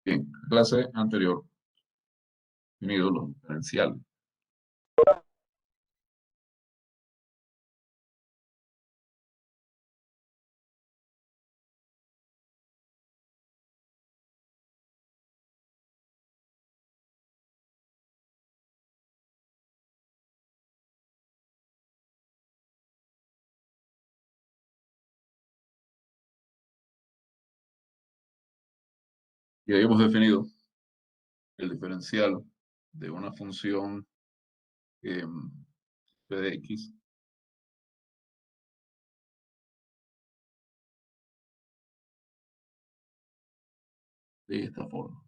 Bien, clase anterior, definido los diferenciales. Y habíamos definido el diferencial de una función eh, p de x de esta forma.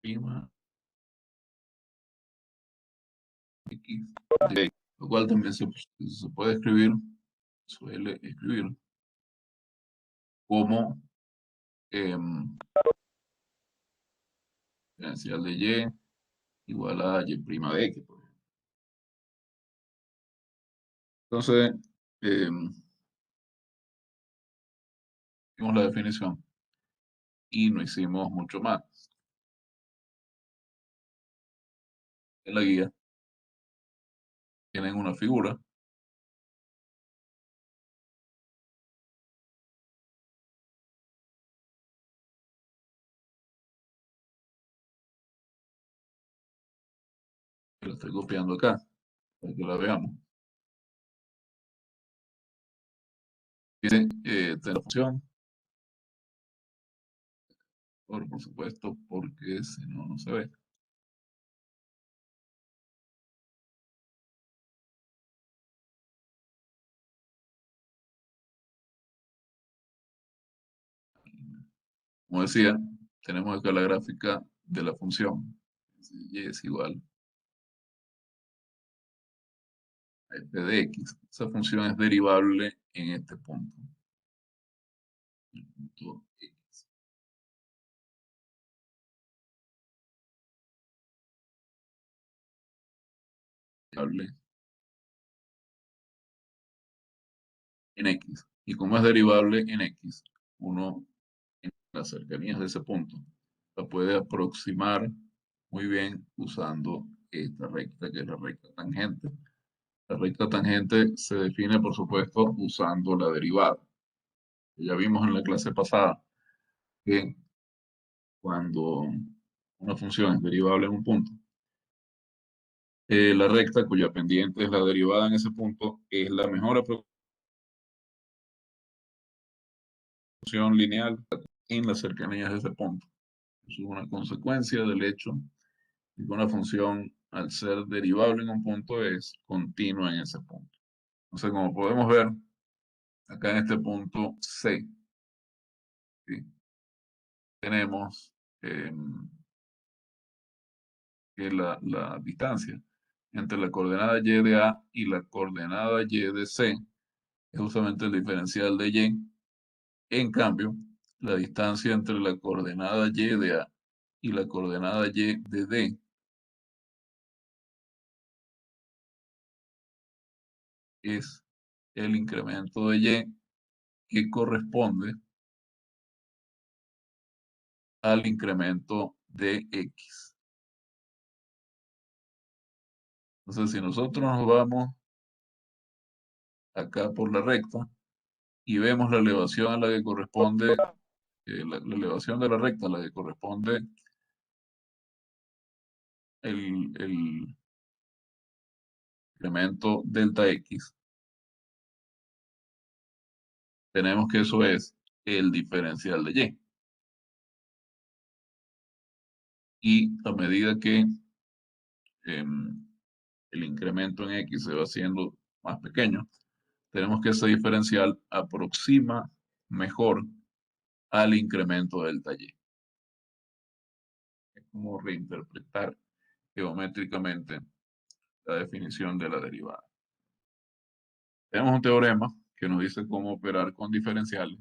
Prima x de x, lo cual también se puede escribir, suele escribir como diferencial de y igual a y' de x, por ejemplo. Entonces, hicimos la definición y no hicimos mucho más. En la guía tienen una figura que la estoy copiando acá para que la veamos. Dice, tener función, por supuesto, porque si no, no se ve. Como decía, tenemos acá la gráfica de la función. Y es igual a f de x. Esa función es derivable en este punto. El punto x. Derivable en x. Y como es derivable en x, uno en las cercanías de ese punto la puede aproximar muy bien usando esta recta que es la recta tangente. La recta tangente se define, por supuesto, usando la derivada. Ya vimos en la clase pasada que cuando una función es derivable en un punto, la recta cuya pendiente es la derivada en ese punto es la mejor aproximación lineal en las cercanías de ese punto. Eso es una consecuencia del hecho de que una función, al ser derivable en un punto, es continua en ese punto. Entonces, como podemos ver, acá en este punto C, ¿sí? Tenemos eh, que la distancia entre la coordenada y de A y la coordenada y de C es justamente el diferencial de y. En cambio, la distancia entre la coordenada y de A y la coordenada y de D es el incremento de y que corresponde al incremento de x. Entonces, si nosotros nos vamos acá por la recta y vemos la elevación a la que corresponde, la elevación de la recta a la que corresponde el incremento delta x, tenemos que eso es el diferencial de y. Y a medida que em, el incremento en x se va haciendo más pequeño, tenemos que ese diferencial aproxima mejor al incremento delta y. Es como reinterpretar geométricamente la definición de la derivada. Tenemos un teorema que nos dice cómo operar con diferenciales.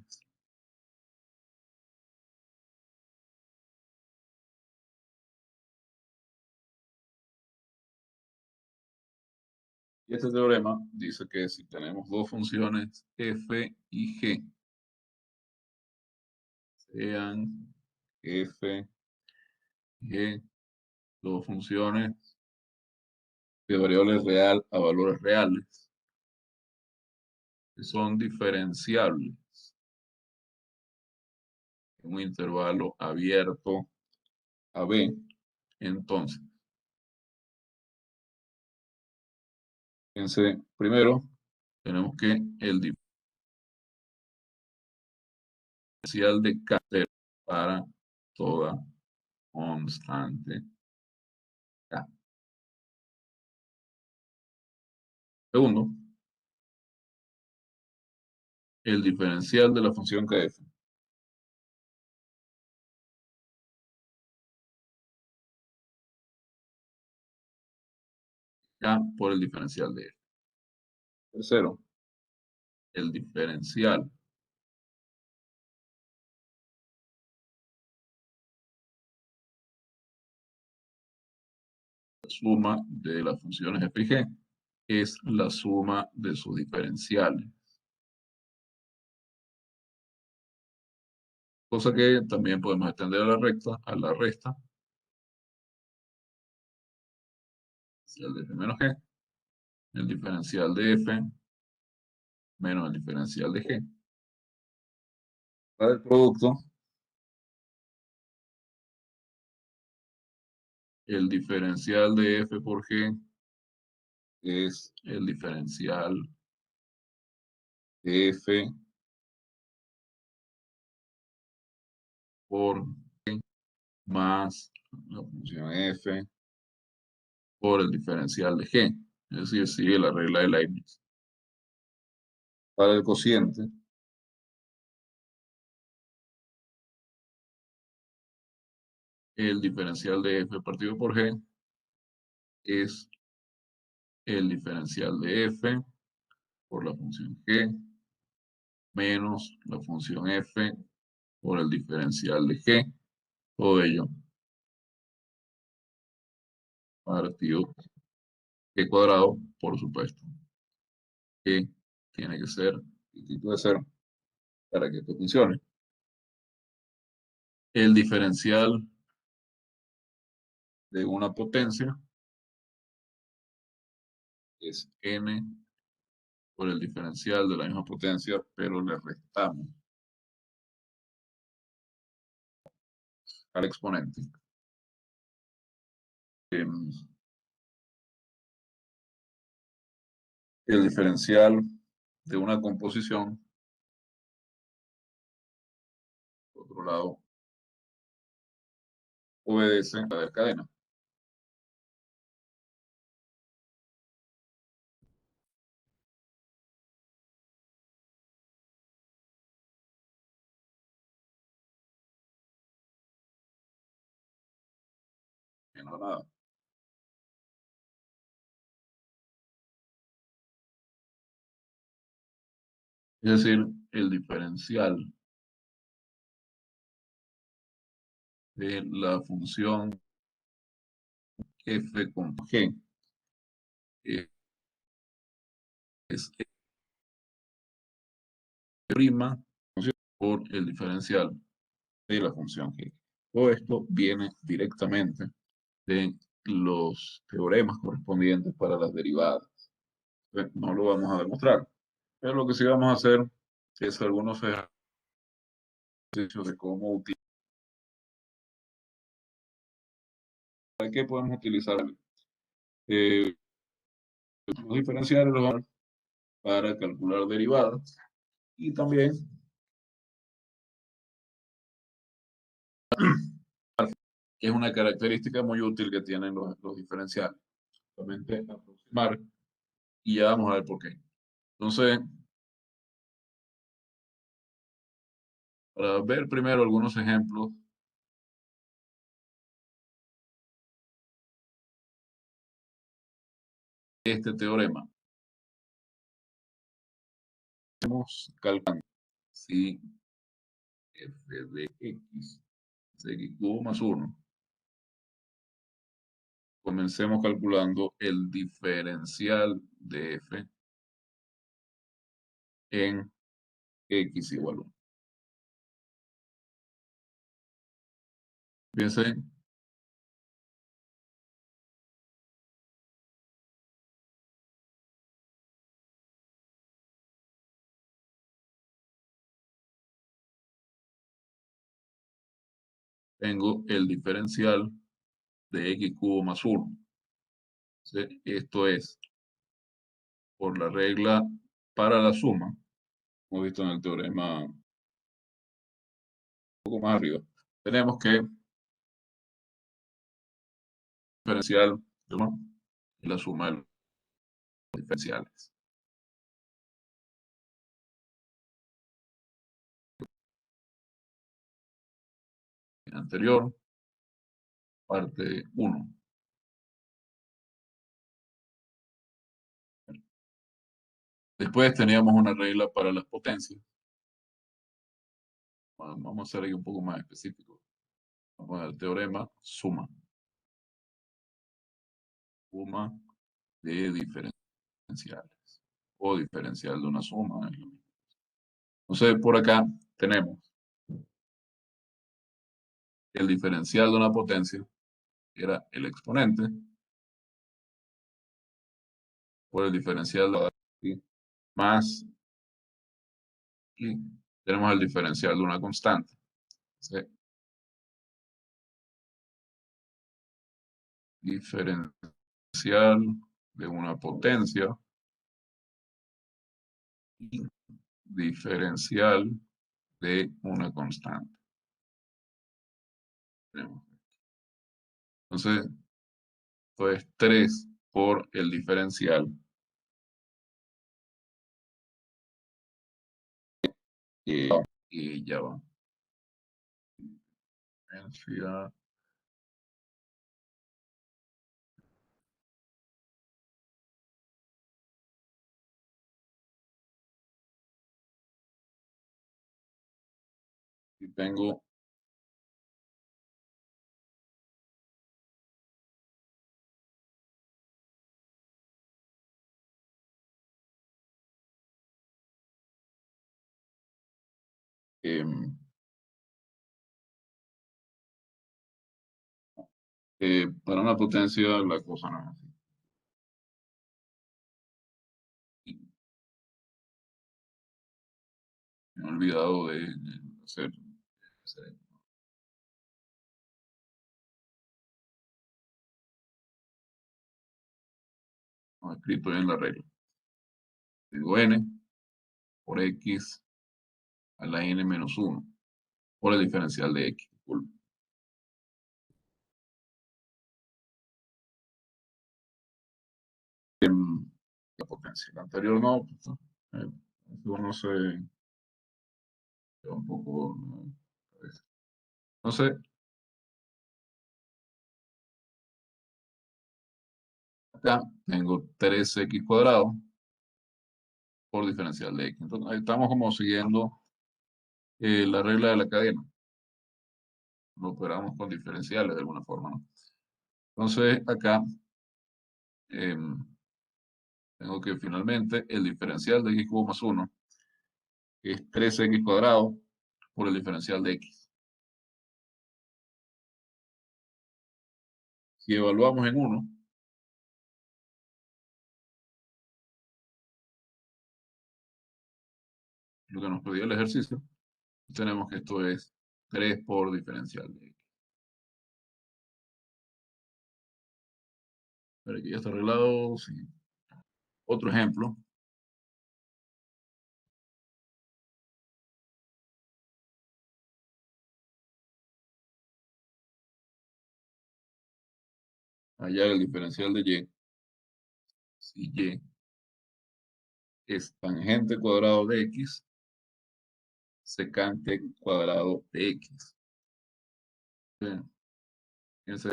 Y este teorema dice que si tenemos dos funciones f y g, sean f, g, dos funciones de variables real a valores reales que son diferenciables en un intervalo abierto a b. Entonces, fíjense, primero tenemos que el diferencial de k para toda constante k. Segundo, el diferencial de la función kf. K por el diferencial de f. Tercero, el diferencial suma de las funciones f y g es la suma de sus diferenciales. Cosa que también podemos extender a la recta, a la resta, el de f menos g, el diferencial de f menos el diferencial de g. Para el producto, el diferencial de f por g es el diferencial de f por g más la función f por el diferencial de g. Es decir, sigue la regla de Leibniz. Para el cociente, el diferencial de f partido por g es el diferencial de f por la función g menos la función f por el diferencial de g. Todo ello partido g cuadrado, por supuesto, que tiene que ser distinto de cero para que esto funcione. El diferencial de una potencia es n por el diferencial de la misma potencia, pero le restamos al exponente. El diferencial de una composición, por otro lado, obedece a la cadena. No, nada. Es decir, el diferencial de la función f con g es prima por el diferencial de la función g. Todo esto viene directamente de los teoremas correspondientes para las derivadas. No lo vamos a demostrar, pero lo que sí vamos a hacer es algunos ejercicios de cómo utilizar. ¿Para qué podemos utilizar eh, los diferenciales para calcular derivadas? Y también, que es una característica muy útil que tienen los diferenciales, solamente aproximar, y ya vamos a ver por qué. Entonces, para ver primero algunos ejemplos, de este teorema, estamos calculando si f de x es x cubo más 1. Comencemos calculando el diferencial de f en x igual a 1. Fíjense, tengo el diferencial de x cubo más 1. Esto es por la regla para la suma, como visto en el teorema un poco más arriba. Tenemos que diferencial de 1 y la suma de los diferenciales. Anterior, parte 1. Después teníamos una regla para las potencias. Bueno, vamos a ser ahí un poco más específicos. Vamos al teorema suma de diferenciales o diferencial de una suma. Es lo mismo. Entonces, por acá tenemos el diferencial de una potencia, que era el exponente, por el diferencial de la más, y tenemos el diferencial de una constante. ¿Sí? Diferencial de una potencia y diferencial de una constante. Entonces, esto es 3 por el diferencial. Y, y ya va. Diferencia. Y tengo em, para una potencia la cosa no es así. Y me he olvidado de hacer no, escrito en la regla. Tengo n por x a la n menos 1 por el diferencial de x. Disculpe. La potencia. La anterior no. Pues, no, uno se queda un poco. ¿No? Entonces, acá tengo 3x cuadrado por diferencial de x. Entonces, ahí estamos como siguiendo la regla de la cadena. Lo operamos con diferenciales de alguna forma, ¿no? Entonces, acá em, tengo que finalmente el diferencial de x cubo más 1 es 3x cuadrado por el diferencial de x. Si evaluamos en 1, lo que nos pedía el ejercicio, tenemos que esto es 3 por diferencial de x. Pero aquí ya está arreglado. Sí. Otro ejemplo. Hallar el diferencial de y. Si y es tangente cuadrado de x, secante cuadrado de x. Bien, fíjense,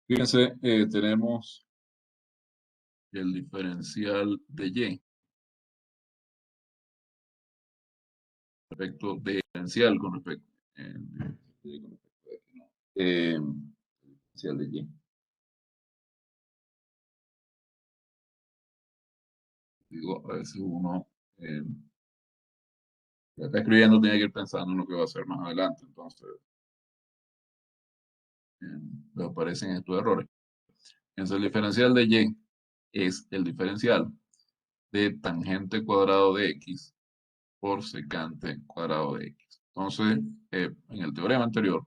fíjense, tenemos el diferencial de y respecto de diferencial con respecto, con respecto a x, ¿no? Diferencial de y. Digo, a veces uno eh, que está escribiendo tiene que ir pensando en lo que va a hacer más adelante, entonces eh, le aparecen estos errores. Entonces, el diferencial de y es el diferencial de tangente cuadrado de x por secante cuadrado de x. Entonces, en el teorema anterior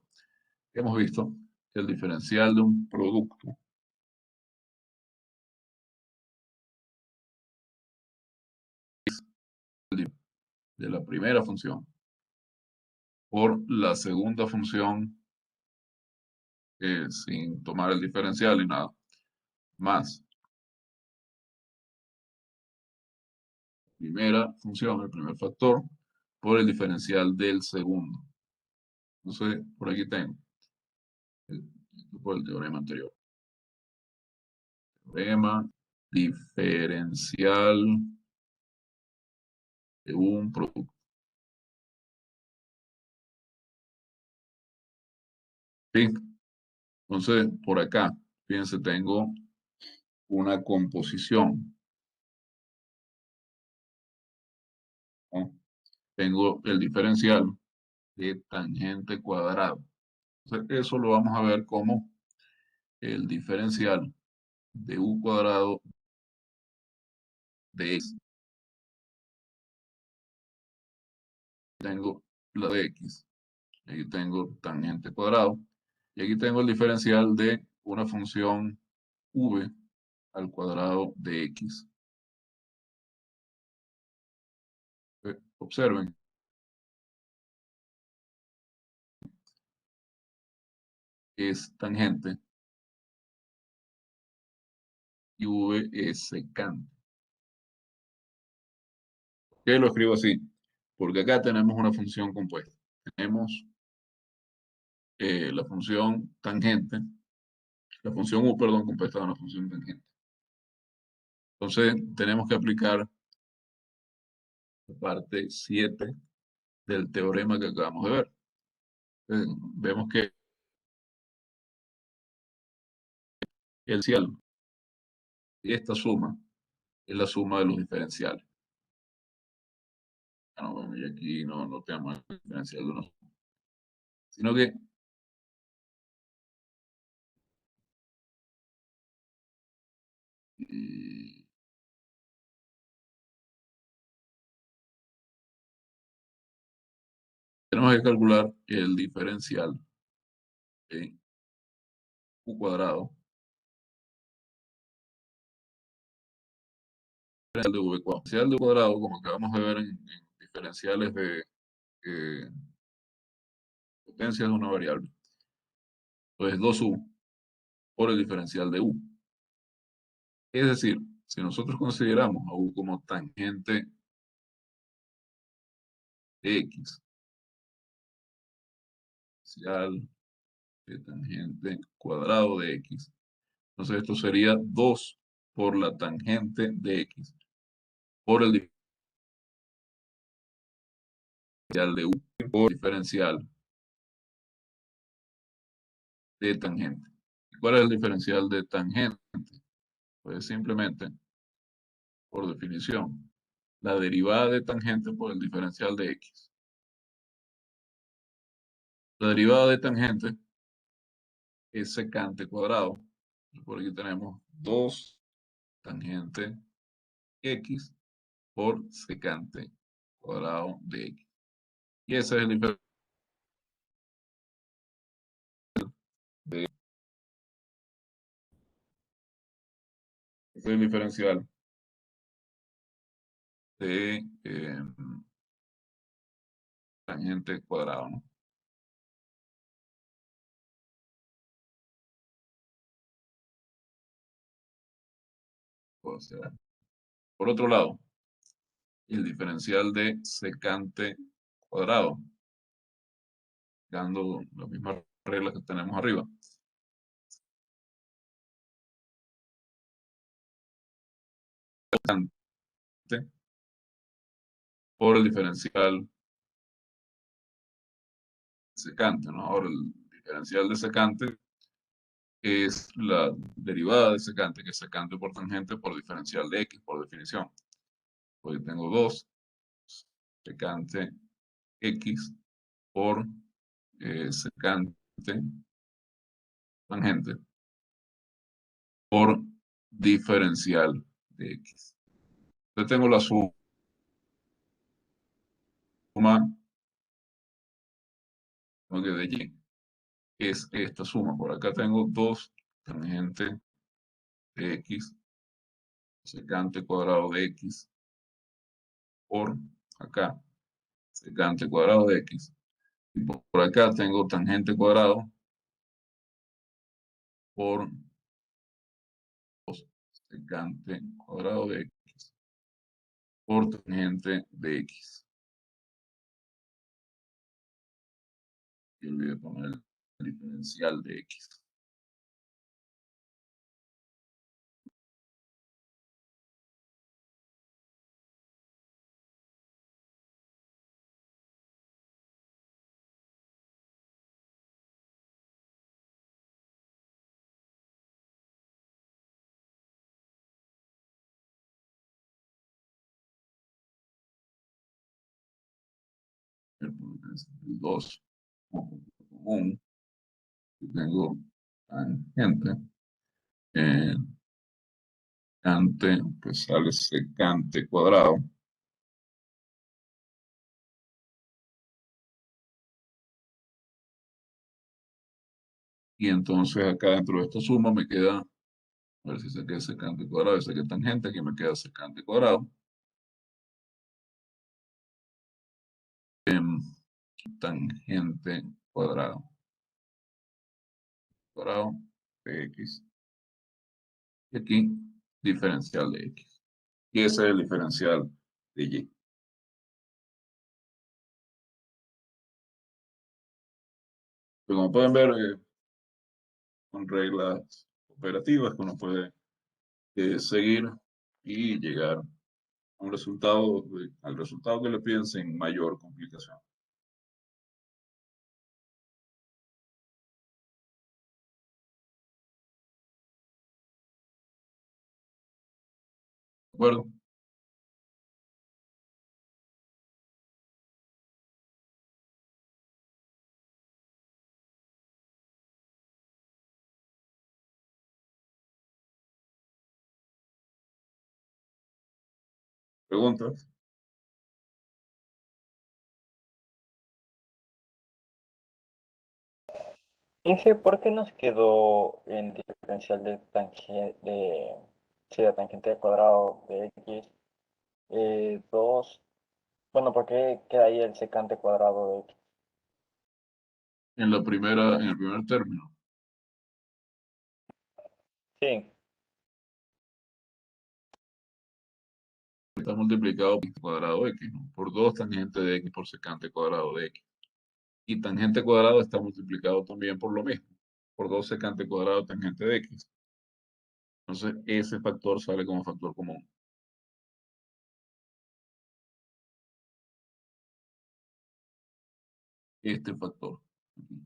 hemos visto que el diferencial de un producto de la primera función por la segunda función sin tomar el diferencial y nada, más primera función, el primer factor, por el diferencial del segundo. Entonces, por aquí tengo, el, por el teorema anterior. Teorema diferencial de un producto. ¿Sí? Entonces, por acá, fíjense, tengo una composición, ¿no? Tengo el diferencial de tangente cuadrado. Entonces, eso lo vamos a ver como el diferencial de u cuadrado de x. Tengo la de x. Aquí tengo tangente cuadrado. Y aquí tengo el diferencial de una función v al cuadrado de x. Observen, es tangente y v es secante. ¿Por qué lo escribo así? Porque acá tenemos una función compuesta. Tenemos la función tangente, la función u, perdón, compuesta de una función tangente. Entonces, tenemos que aplicar la parte 7 del teorema que acabamos de ver. Vemos que el cielo y esta suma es la suma de los diferenciales. Ah, no, bueno, y aquí no tenemos el diferencial de uno, sino que eh, tenemos que calcular el diferencial de u cuadrado, el de v cuadrado. El diferencial de u cuadrado, como acabamos de ver en diferenciales de eh, potencias de una variable, pues 2u por el diferencial de u. Es decir, si nosotros consideramos a u como tangente de x, diferencial de tangente cuadrado de x, entonces esto sería 2 por la tangente de x por el diferencial de u por diferencial de tangente. ¿Cuál es el diferencial de tangente? Pues simplemente, por definición, la derivada de tangente por el diferencial de x. La derivada de tangente es secante cuadrado. Por aquí tenemos 2 tangente x por secante cuadrado de x. Y ese es el diferencial de, ese es el diferencial de tangente cuadrado, ¿no? O sea, por otro lado, el diferencial de secante cuadrado, dando las mismas reglas que tenemos arriba. Secante por el diferencial secante, ¿no? Ahora, el diferencial de secante es la derivada de secante, que es secante por tangente por diferencial de x, por definición. Pues tengo 2 secante X por secante tangente por diferencial de X. Entonces tengo la suma de Y, que es esta suma. Por acá tengo 2 tangente de X, secante cuadrado de X, por acá, secante cuadrado de X. Y por acá tengo tangente cuadrado por 2 secante cuadrado de X por tangente de X. Y olvidé poner el diferencial de X. El 2 común, tengo tangente, eh, secante, pues sale secante cuadrado. Y entonces acá dentro de esta suma me queda, a ver si saqué secante cuadrado y saqué tangente, aquí me queda secante cuadrado. Tangente cuadrado. Cuadrado de X. Y aquí, diferencial de X. Y ese es el diferencial de Y. Pero como pueden ver, son reglas operativas que uno puede seguir y llegar a un resultado, al resultado que le piden sin mayor complicación. ¿De acuerdo? ¿Preguntas? Ese, ¿por qué nos quedó el diferencial de tangente sí, de tangente al cuadrado de x 2? Bueno, ¿por qué queda ahí el secante cuadrado de x? En el primer término. Sí, Está multiplicado por cuadrado de X, ¿no? Por 2 tangente de X por secante cuadrado de X. Y tangente cuadrado está multiplicado también por lo mismo, por 2 secante cuadrado tangente de X. Entonces, ese factor sale como factor común. Este factor. Aquí,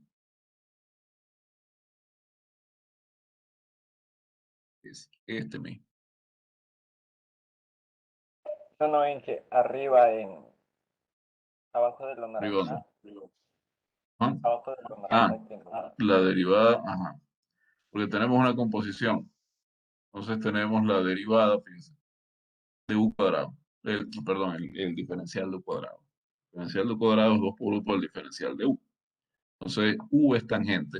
es este mismo. no, no, en que arriba abajo de lo Arriba, ¿dónde? naranja, ¿Ah? abajo de lo Ah, naranja tiene la derivada, ajá. Porque tenemos una composición. Entonces tenemos la derivada, fíjense, de u cuadrado. Perdón, el diferencial de u cuadrado. El diferencial de u cuadrado es 2 por u por el diferencial de u. Entonces, u es tangente,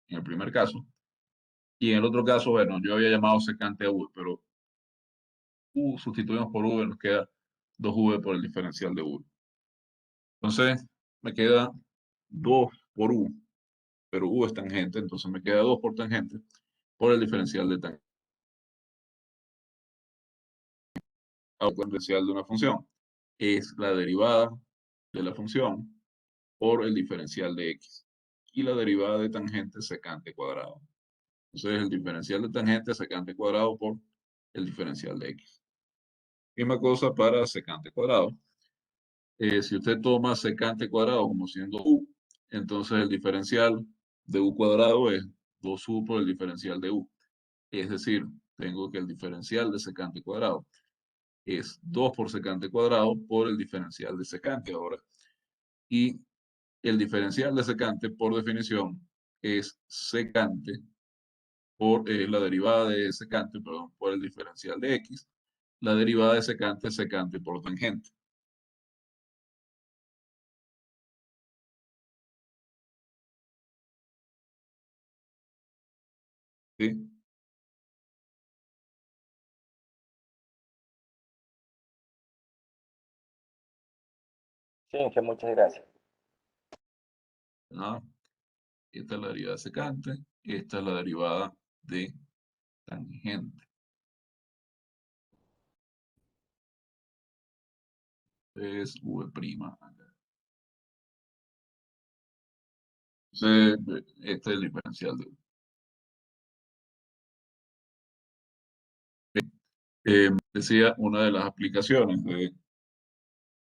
en el primer caso. Y en el otro caso, bueno, yo había llamado secante a v, pero u sustituimos por v, nos queda 2v por el diferencial de v. Entonces, me queda 2 por u, pero u es tangente, entonces me queda 2 por tangente por el diferencial de tangente. El diferencial de una función es la derivada de la función por el diferencial de x. Y la derivada de tangente secante cuadrado. Entonces, el diferencial de tangente secante cuadrado por el diferencial de x. Misma cosa para secante cuadrado. Si usted toma secante cuadrado como siendo u, entonces el diferencial de u cuadrado es 2u por el diferencial de u. Es decir, tengo que el diferencial de secante cuadrado es 2 por secante cuadrado por el diferencial de secante ahora. Y el diferencial de secante, por definición, es secante por la derivada de secante, perdón, por el diferencial de x. La derivada de secante es secante por tangente. ¿Sí? Sí, que muchas gracias. ¿No? Esta es la derivada de secante, esta es la derivada de tangente. Es v'. Acá. Entonces, este es el diferencial de v. Decía, una de las aplicaciones de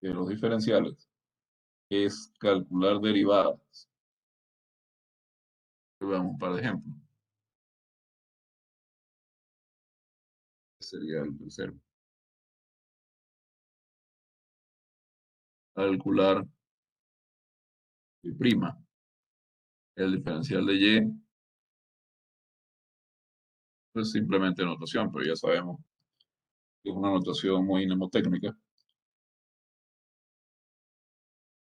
los diferenciales es calcular derivadas. Veamos un par de ejemplos. Sería el tercero. Calcular y', el diferencial de y, pues simplemente notación, pero ya sabemos que es una notación muy mnemotécnica,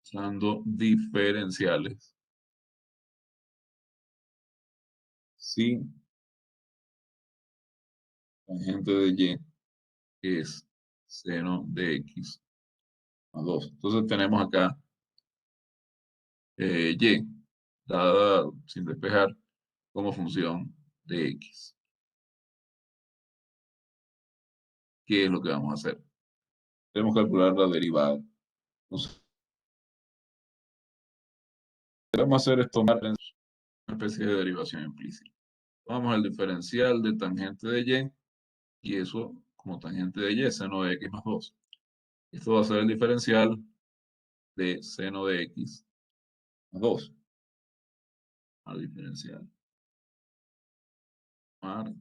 usando diferenciales. Si tangente de y es seno de x más 2. Entonces tenemos acá y dada sin despejar como función de x. ¿Qué es lo que vamos a hacer? Queremos calcular la derivada. Entonces, lo que vamos a hacer es tomar una especie de derivación implícita. Vamos al diferencial de tangente de y eso como tangente de y, seno de x más 2. Esto va a ser el diferencial de seno de x más 2. Al diferencial. Al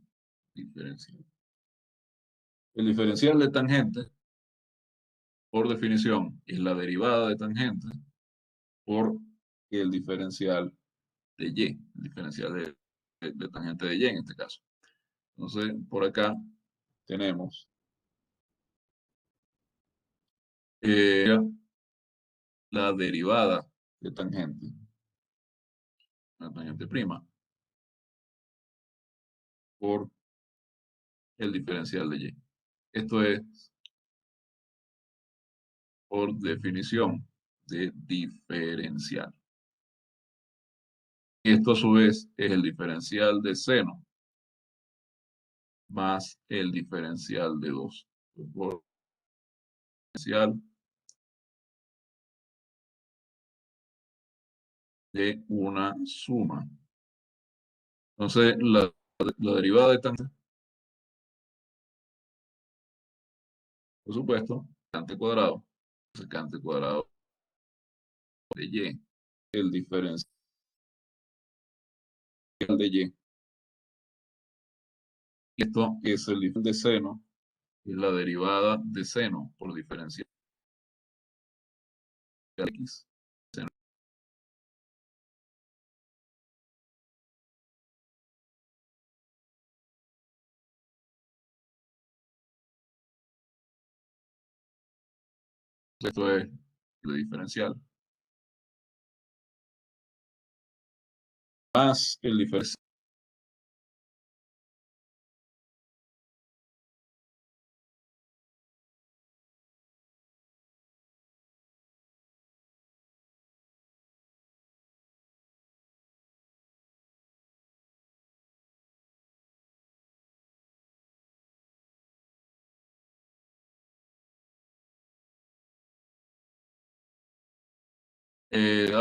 diferencial. El diferencial de tangente, por definición, es la derivada de tangente por el diferencial de y, el diferencial de tangente de y en este caso. Entonces, por acá tenemos eh, la derivada de tangente, la tangente prima, por el diferencial de y. Esto es, por definición, de diferencial. Esto a su vez es el diferencial de seno más el diferencial de 2. Por diferencial de una suma. Entonces, la derivada de tangente, por supuesto, secante cuadrado de y, el diferencial de y. Esto es el diferencial de seno, y la derivada de seno por diferencial de x. Seno. Esto es el diferencial. Más el diferencial.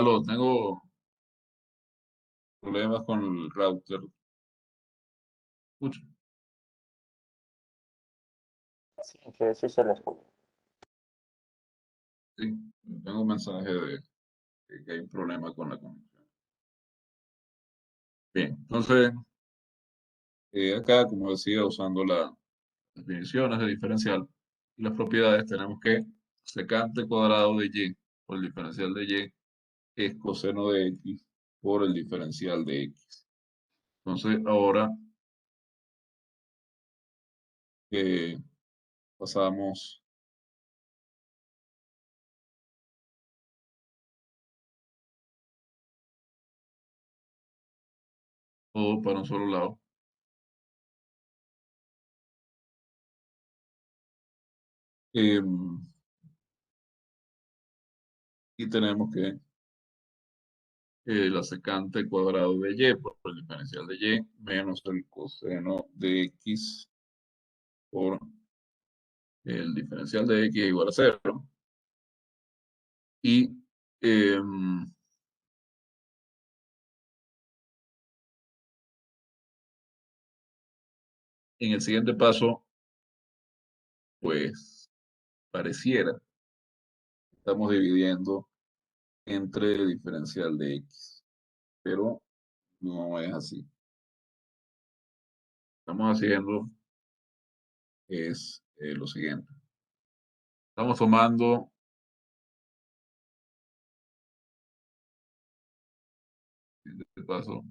Aló, tengo problemas con el router. Escucha, Sí, que sí se les escucha. sí, tengo un mensaje de que hay un problema con la conexión. Bien, entonces, acá, como decía, usando las definiciones de diferencial Y las propiedades tenemos que secante cuadrado de y por el diferencial de y es coseno de x por el diferencial de x. Entonces, ahora pasamos todo para un solo lado. Em, y tenemos que la secante cuadrado de y por el diferencial de y menos el coseno de x por el diferencial de x igual a cero. Y em, en el siguiente paso, pues pareciera que estamos dividiendo entre el diferencial de x, pero no es así. Estamos haciendo es lo siguiente. Estamos tomando en este paso,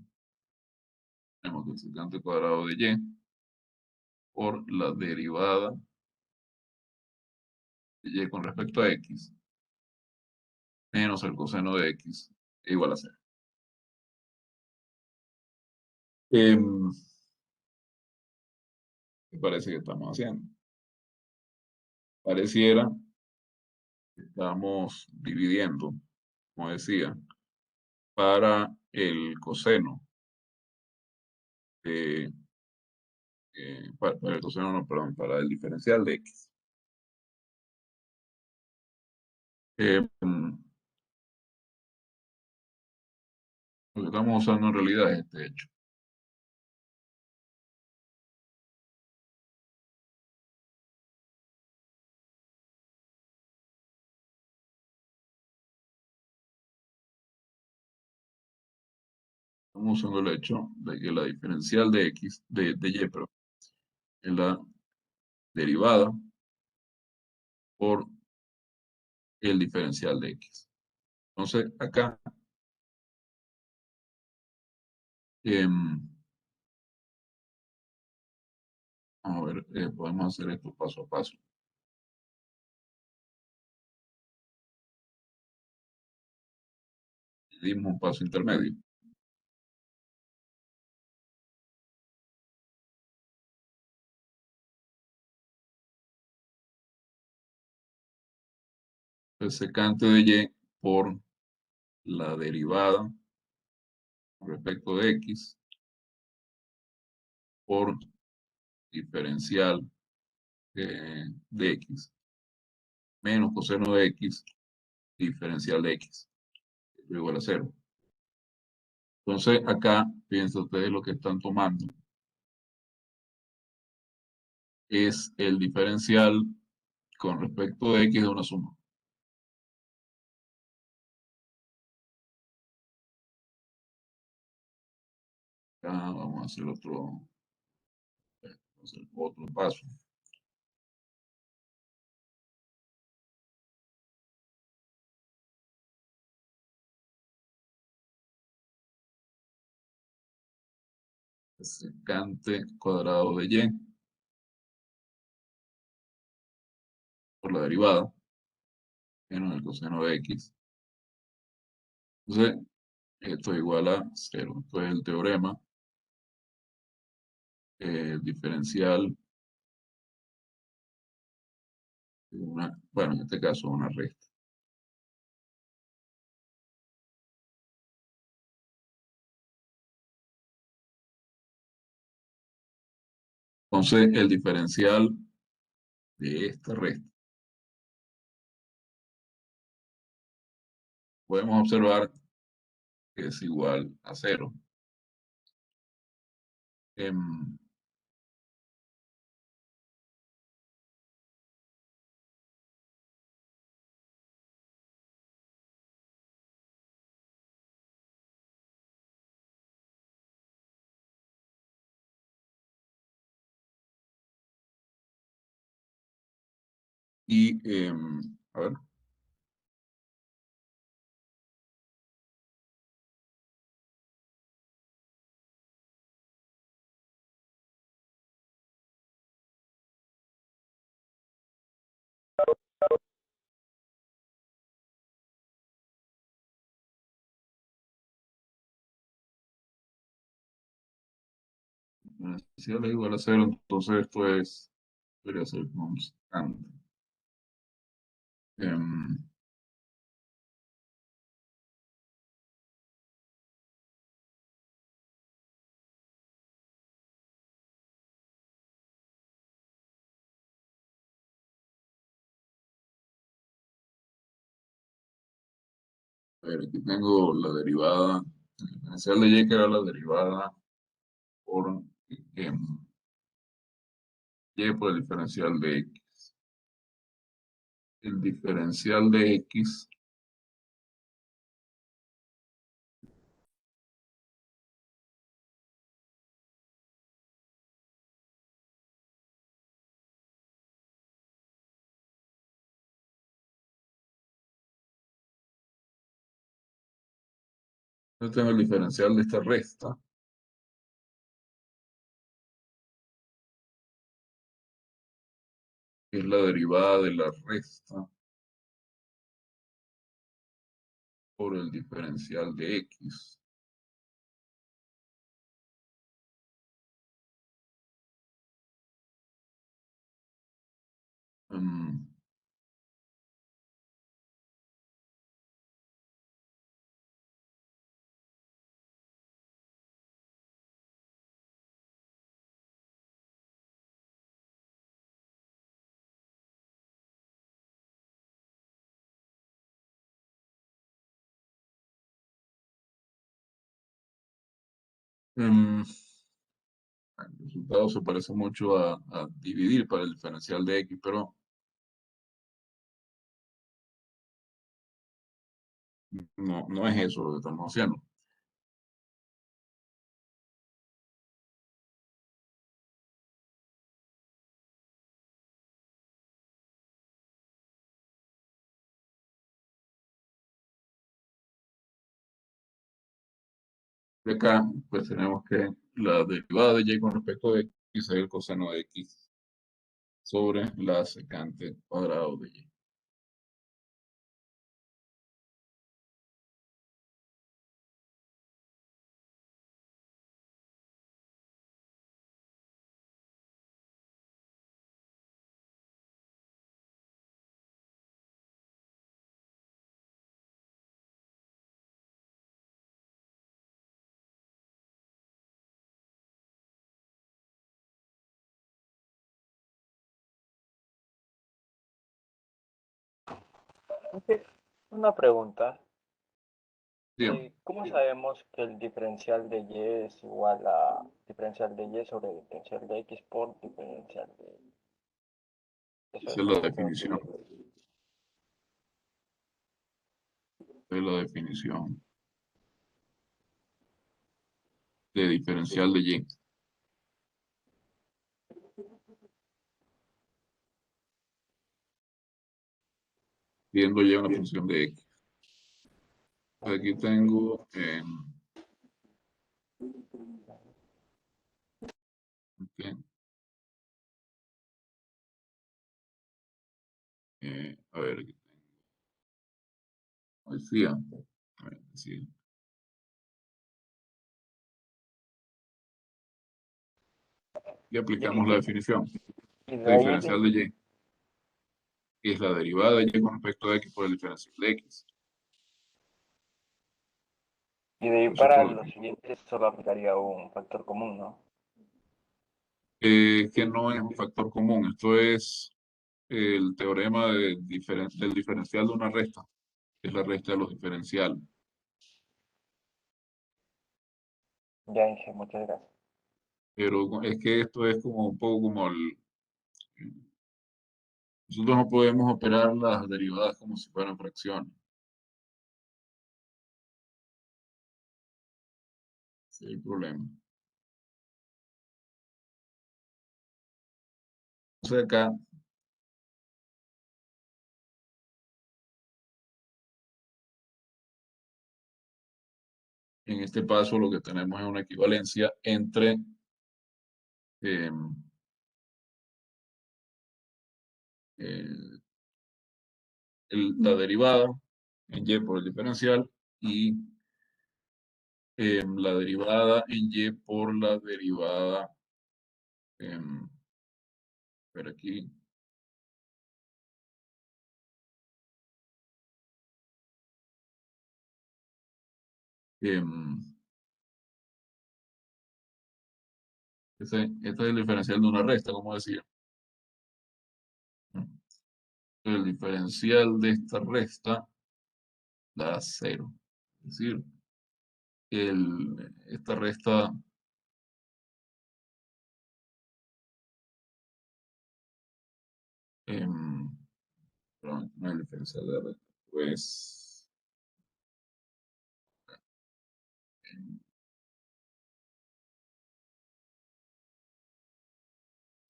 tenemos el secante cuadrado de y por la derivada de y con respecto a x menos el coseno de x igual a cero. Em, ¿Qué parece que estamos haciendo? Pareciera que estamos dividiendo, como decía, para el coseno de, para el coseno, no, perdón, para el diferencial de x. Em, lo que estamos usando en realidad es este hecho. Estamos usando el hecho de que la diferencial de x, de y, pero es la derivada por el diferencial de x. Entonces, acá em, vamos a ver, podemos hacer esto paso a paso. Dimos un paso intermedio. El secante de y por la derivada respecto de x por diferencial de x menos coseno de x diferencial de x igual a cero. Entonces, acá, fíjense ustedes lo que están tomando es el diferencial con respecto de x de una suma. Acá vamos a hacer otro paso. Secante cuadrado de y por la derivada menos el coseno de x. Entonces, esto es igual a cero. Entonces, el teorema diferencial de una, bueno, en este caso una resta. Entonces, el diferencial de esta resta, podemos observar que es igual a cero. Em, Y, a ver, exponencial es igual a cero, entonces esto es, debería ser constante. Em, a ver, aquí tengo la derivada, el diferencial de y que era la derivada por em, y por el diferencial de x. El diferencial de x, yo tengo el diferencial de esta resta, que es la derivada de la resta por el diferencial de x. Em, em, el resultado se parece mucho a dividir para el diferencial de x, pero no, no es eso lo que estamos haciendo. De acá, pues tenemos que la derivada de y con respecto a x es el coseno de x sobre la secante cuadrado de y. Ok, una pregunta. Bien, ¿Cómo sabemos que el diferencial de y es igual a diferencial de y sobre diferencial de x por diferencial de y? Eso esa es es la como que no definición. entiendo. Esa es la definición de diferencial de y, viendo y una función de x. Aquí tengo, ok, a ver, aquí decía, a ver, decía, y aplicamos la Y, definición. y de El ahí, diferencial de y es la derivada de y con respecto a x por el diferencial de x. Eso es para todo. los siguientes solo aplicaría un factor común, ¿no? Que no es un factor común. Esto es el teorema del diferencial de una resta, que es la resta de los diferenciales. Ya dije, muchas gracias. Pero es que esto es como un poco como nosotros no podemos operar las derivadas como si fueran fracciones. Ese es el problema. Entonces acá En este paso lo que tenemos es una equivalencia entre em, el- la derivada en y por el diferencial y la derivada en y por la derivada, em, por aquí, em, este es el diferencial de una resta, como decía. El diferencial de esta resta da cero. Es decir, esta resta, em, perdón, no es el diferencial de resta, pues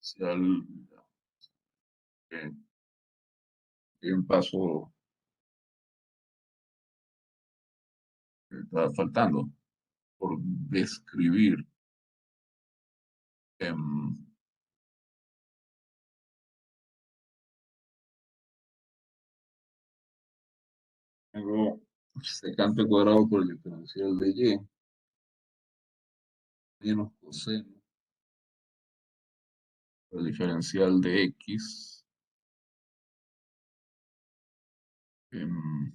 diferencial, eh, hay un paso que está faltando por describir. em, Tengo secante cuadrado por el diferencial de y menos coseno por el diferencial de x. em,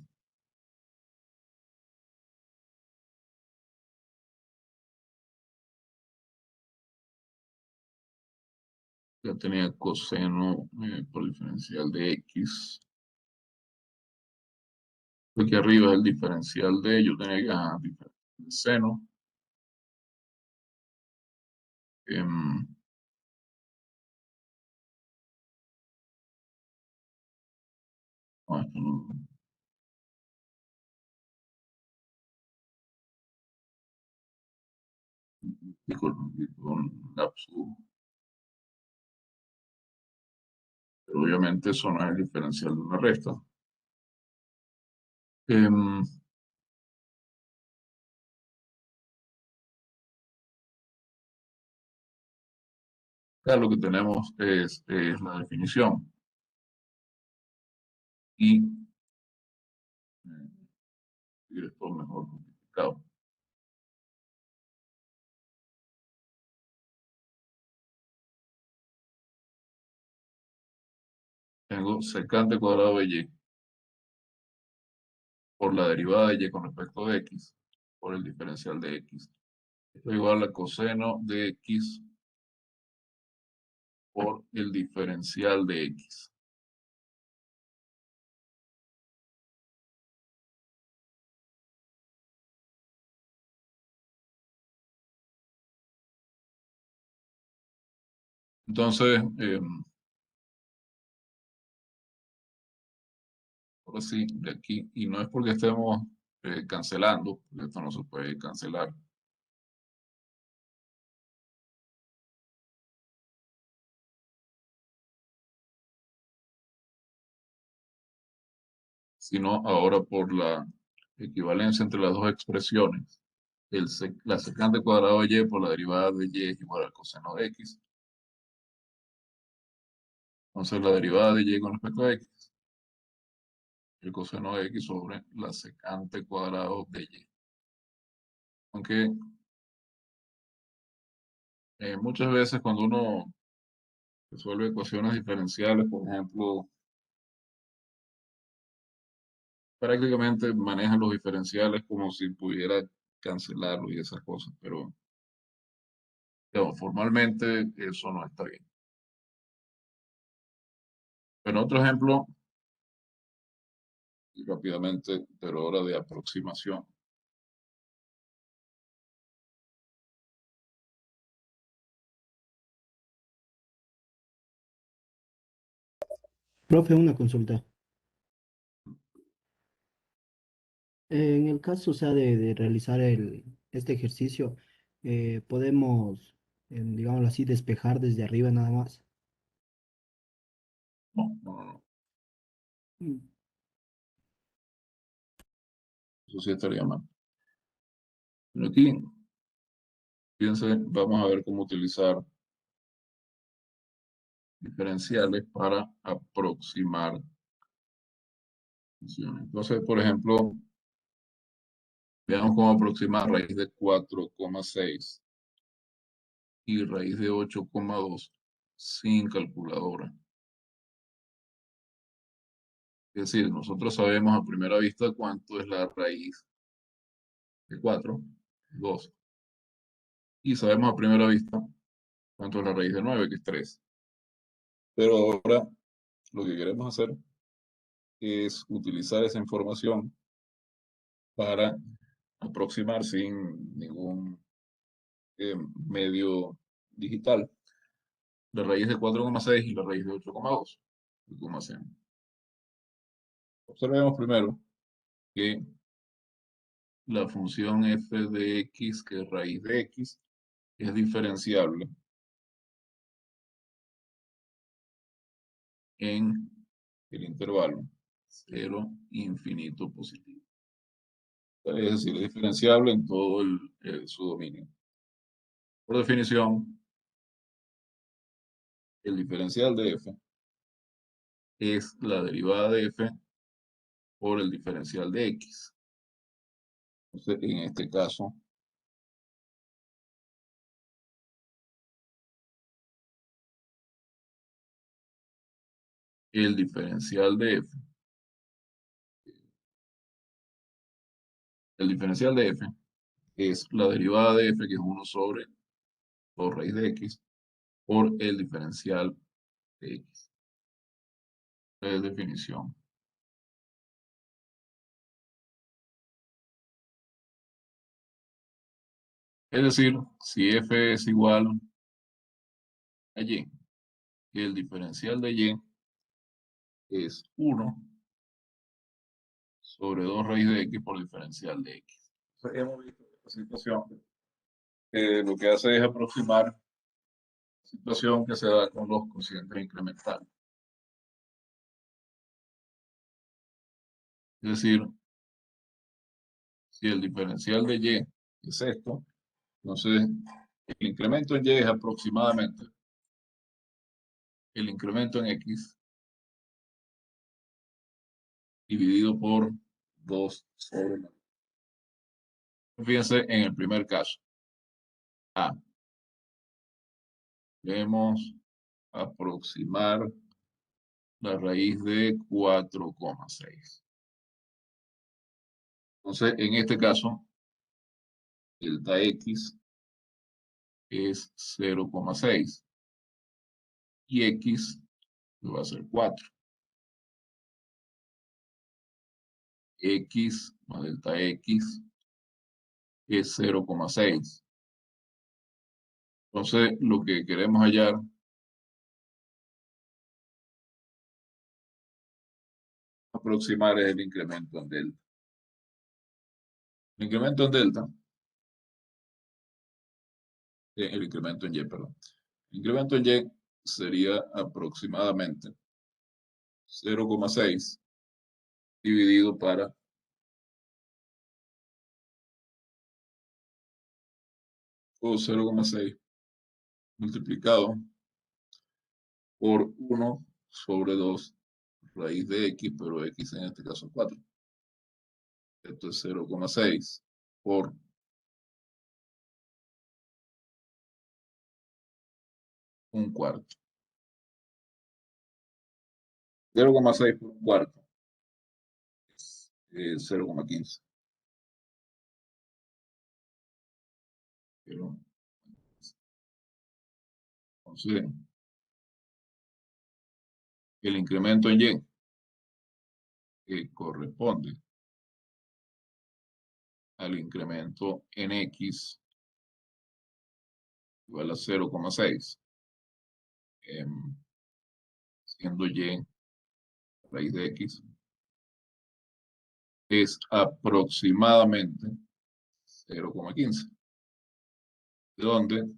ya tenía coseno por el diferencial de x. Aquí arriba es el diferencial de, yo tenía que diferencial de seno. em, no, esto no, disculpa, un lapso, pero obviamente eso no es el diferencial de una resta. Em, Acá lo que tenemos es la definición y esto mejor complicado. Tengo secante cuadrado de y por la derivada de y con respecto de x por el diferencial de x. Esto es igual a coseno de x por el diferencial de x. Entonces, ahora sí, de aquí, y no es porque estemos cancelando, porque esto no se puede cancelar, sino ahora por la equivalencia entre las dos expresiones. La secante cuadrado de y por la derivada de y es igual al coseno de x. Entonces, la derivada de y con respecto a x, el coseno de x sobre la secante cuadrado de y. Aunque muchas veces cuando uno resuelve ecuaciones diferenciales, por ejemplo, prácticamente maneja los diferenciales como si pudiera cancelarlo y esas cosas, pero digamos, formalmente eso no está bien. Pero otro ejemplo, y rápidamente, pero ahora de aproximación. Profe, una consulta. En el caso, o sea, de realizar este ejercicio, podemos, digámoslo así, despejar desde arriba nada más. No, no, no, no, Mm. eso sí estaría mal. Pero aquí, fíjense, vamos a ver cómo utilizar diferenciales para aproximar funciones. Entonces, por ejemplo, veamos cómo aproximar raíz de 4,6 y raíz de 8,2 sin calculadora. Es decir, nosotros sabemos a primera vista cuánto es la raíz de 4, 2. Y sabemos a primera vista cuánto es la raíz de 9, que es 3. Pero ahora lo que queremos hacer es utilizar esa información para aproximar sin ningún medio digital la raíz de 4,6 y la raíz de 8,2. ¿Cómo hacemos? Observemos primero que la función f de x, que es raíz de x, es diferenciable en el intervalo 0, infinito, positivo. Es decir, es diferenciable en todo su dominio. Por definición, el diferencial de f es la derivada de f por el diferencial de x. Entonces, en este caso, el diferencial de f, el diferencial de f es la derivada de f, que es 1 sobre 2 raíz de x, por el diferencial de x. Es definición. Es decir, si f es igual a y, el diferencial de y es 1 sobre 2 raíz de x por diferencial de x. Entonces, hemos visto esta situación. Lo que hace es aproximar la situación que se da con los cocientes incrementales. Es decir, si el diferencial de y es esto, entonces el incremento en y es aproximadamente el incremento en x dividido por 2 sobre 9. Fíjense en el primer caso. A. Debemos aproximar la raíz de 4,6. Entonces, en este caso, delta x es 0,6 y x va a ser 4. X más delta x es 0,6. Entonces, lo que queremos hallar aproximar es el incremento en delta. El incremento en delta, el incremento en y, perdón. El incremento en y sería aproximadamente 0,6 dividido para 0,6 multiplicado por 1 sobre 2 raíz de x, pero x en este caso es 4. Esto es 0,6 por 1/4. 0,6 por 1/4 es 0,15. Entonces, el incremento en y que corresponde al incremento en x igual a 0,6, siendo y raíz de x, es aproximadamente 0,15, donde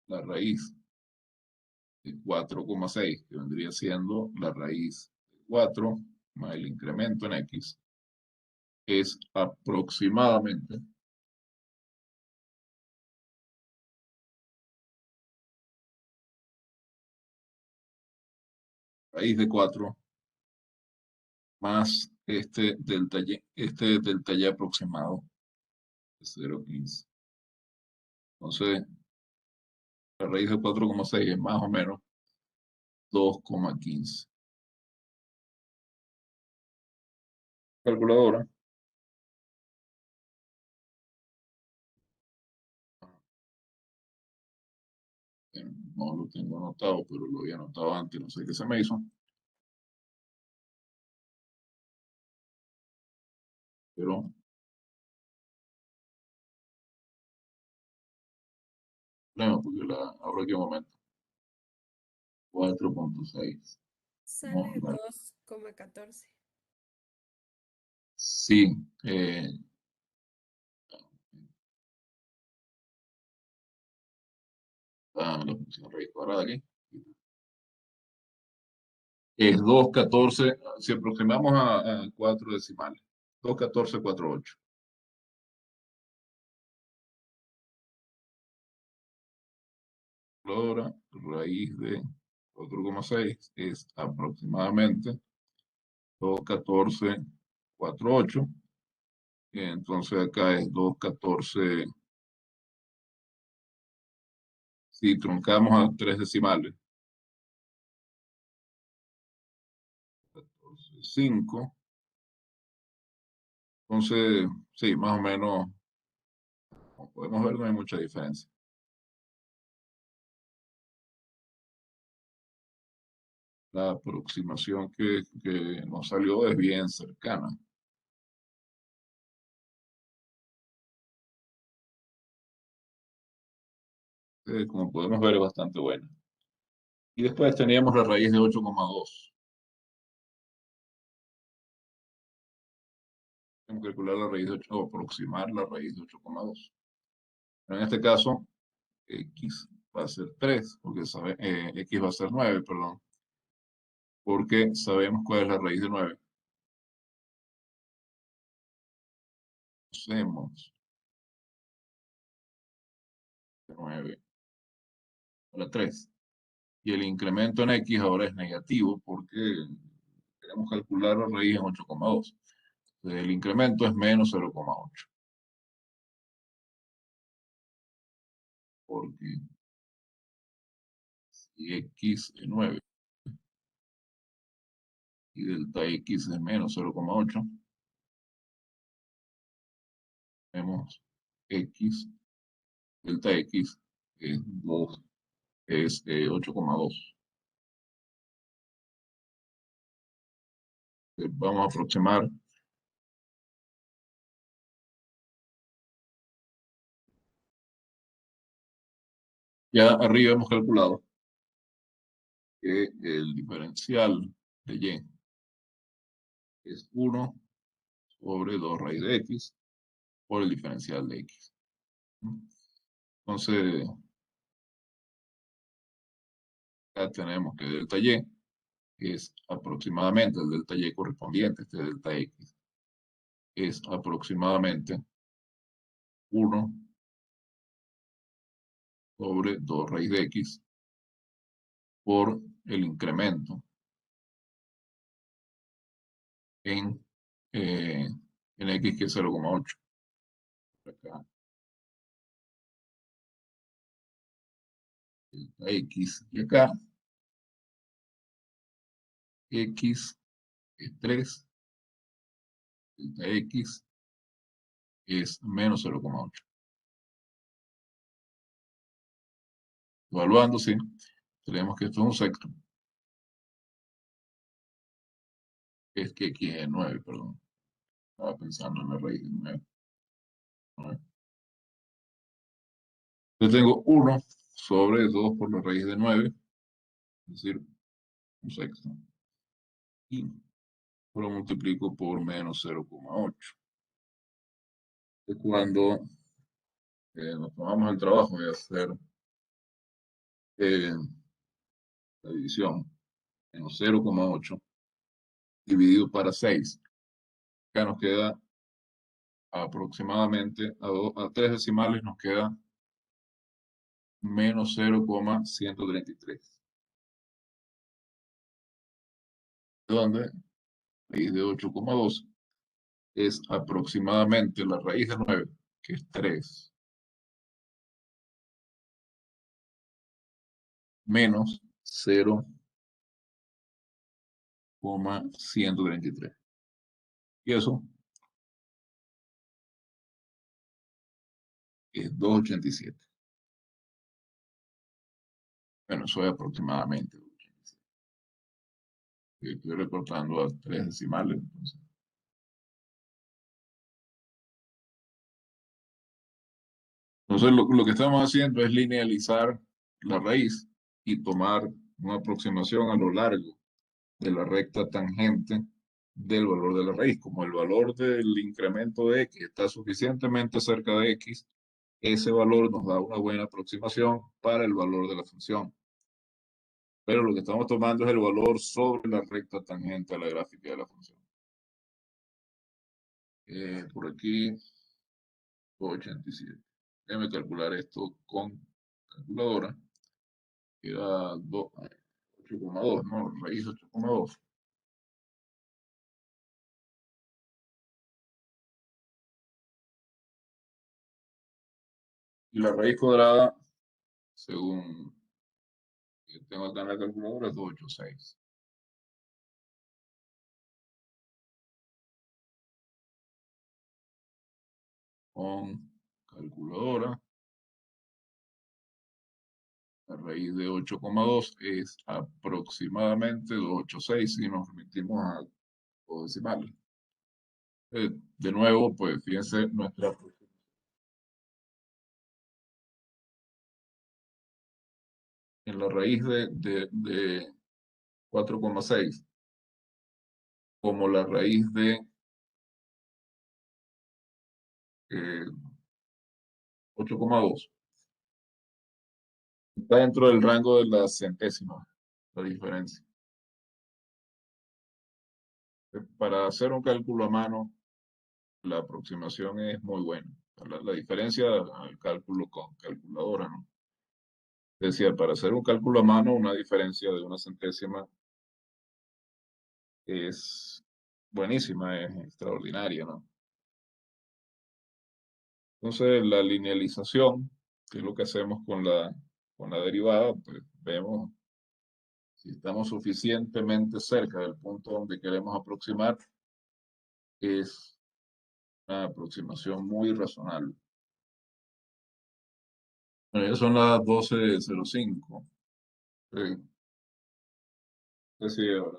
la raíz de 4,6, que vendría siendo la raíz de 4 más el incremento en x, es aproximadamente raíz de 4 más este delta y aproximado de 0,15. Entonces, la raíz de 4,6 es más o menos 2,15. Calculadora. No lo tengo anotado, pero lo había anotado antes, no sé qué se me hizo. Pero, no, porque ahora aquí un momento. 4,6. No, Sale 2,14. sí, la función raíz cuadrada aquí. Es 2,14, si aproximamos a 4 decimales. 2,1448. Ahora, raíz de 4,6 es aproximadamente 2,1448. Entonces acá es 2,14. Si truncamos a 3 decimales, 14,5. Entonces, sí, más o menos, como podemos ver, no hay mucha diferencia. La aproximación que nos salió es bien cercana. Como podemos ver, es bastante buena. Y después teníamos la raíz de 8,2. Tenemos que calcular la raíz de 8, o aproximar la raíz de 8,2. En este caso, x va a ser 3, porque x va a ser 9, perdón, porque sabemos cuál es la raíz de 9. Hacemos 9 a la 3. Y el incremento en x ahora es negativo porque queremos calcular la raíz en 8,2. El incremento es menos 0,8. Porque si x es 9 y delta x es menos 0,8, tenemos x, delta x es 2, es 8,2. Vamos a aproximar. Ya arriba hemos calculado que el diferencial de y es 1 sobre 2 raíz de x por el diferencial de x. Entonces, ya tenemos que delta y es aproximadamente el delta y correspondiente, este delta x, es aproximadamente 1 sobre 2 raíz de x por el incremento en, eh, en x, que es 0,8. Acá, delta x, y acá x es 3, delta x es menos 0,8. Evaluando, sí, tenemos que esto es un sexto. Es que x es 9, perdón. Estaba pensando en la raíz de 9. Yo tengo 1 sobre 2 por la raíz de 9, es decir, un sexto. Y lo multiplico por menos 0,8. Cuando nos tomamos el trabajo de hacer la división, menos 0,8 dividido para 6, acá nos queda aproximadamente a 3 decimales, nos queda menos 0,133. donde raíz de 8,12 es aproximadamente la raíz de 9, que es 3, menos 0,133. Y eso es 2,87. Bueno, eso es aproximadamente 2,87. Estoy recortando a 3 decimales. Entonces lo que estamos haciendo es linealizar la raíz y tomar una aproximación a lo largo de la recta tangente del valor de la raíz. Como el valor del incremento de x está suficientemente cerca de x, ese valor nos da una buena aproximación para el valor de la función. Pero lo que estamos tomando es el valor sobre la recta tangente a la gráfica de la función. Por aquí, 2,87. Déjame calcular esto con calculadora. Queda 8,2, ¿no? Raíz 8,2. Y la raíz cuadrada, según que tengo acá en la calculadora, es 286. Con calculadora, la raíz de 8,2 es aproximadamente 286 si nos remitimos a los decimales. De nuevo, pues fíjense nuestra aproximación. En la raíz de 4,6 como la raíz de 8,2. Está dentro del rango de las centésimas, la diferencia. Para hacer un cálculo a mano, la aproximación es muy buena. La diferencia al cálculo con calculadora, ¿no? Decía, para hacer un cálculo a mano, una diferencia de una centésima es buenísima, es extraordinaria, ¿no? Entonces, la linealización, que es lo que hacemos con la derivada, pues vemos si estamos suficientemente cerca del punto donde queremos aproximar, es una aproximación muy razonable. Bueno, ya son las 12:05. No sé si habrá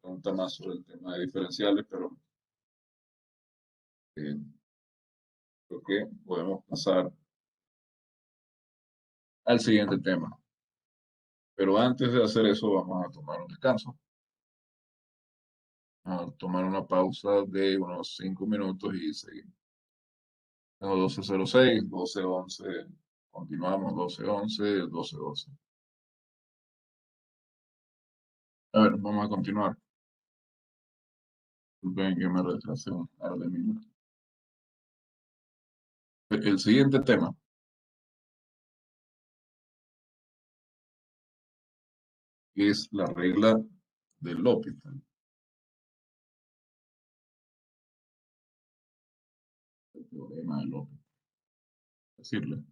pregunta más sobre el tema de diferenciales, pero eh, creo que podemos pasar al siguiente tema. Pero antes de hacer eso, vamos a tomar un descanso. A tomar una pausa de unos 5 minutos y seguimos. Tengo 12:06, 12:11, continuamos, 12:11, 12:12. A ver, vamos a continuar. Ven que me retrasé un par de minutos. El siguiente tema es la regla de L'Hopital. El teorema de L'Hopital. Decirle.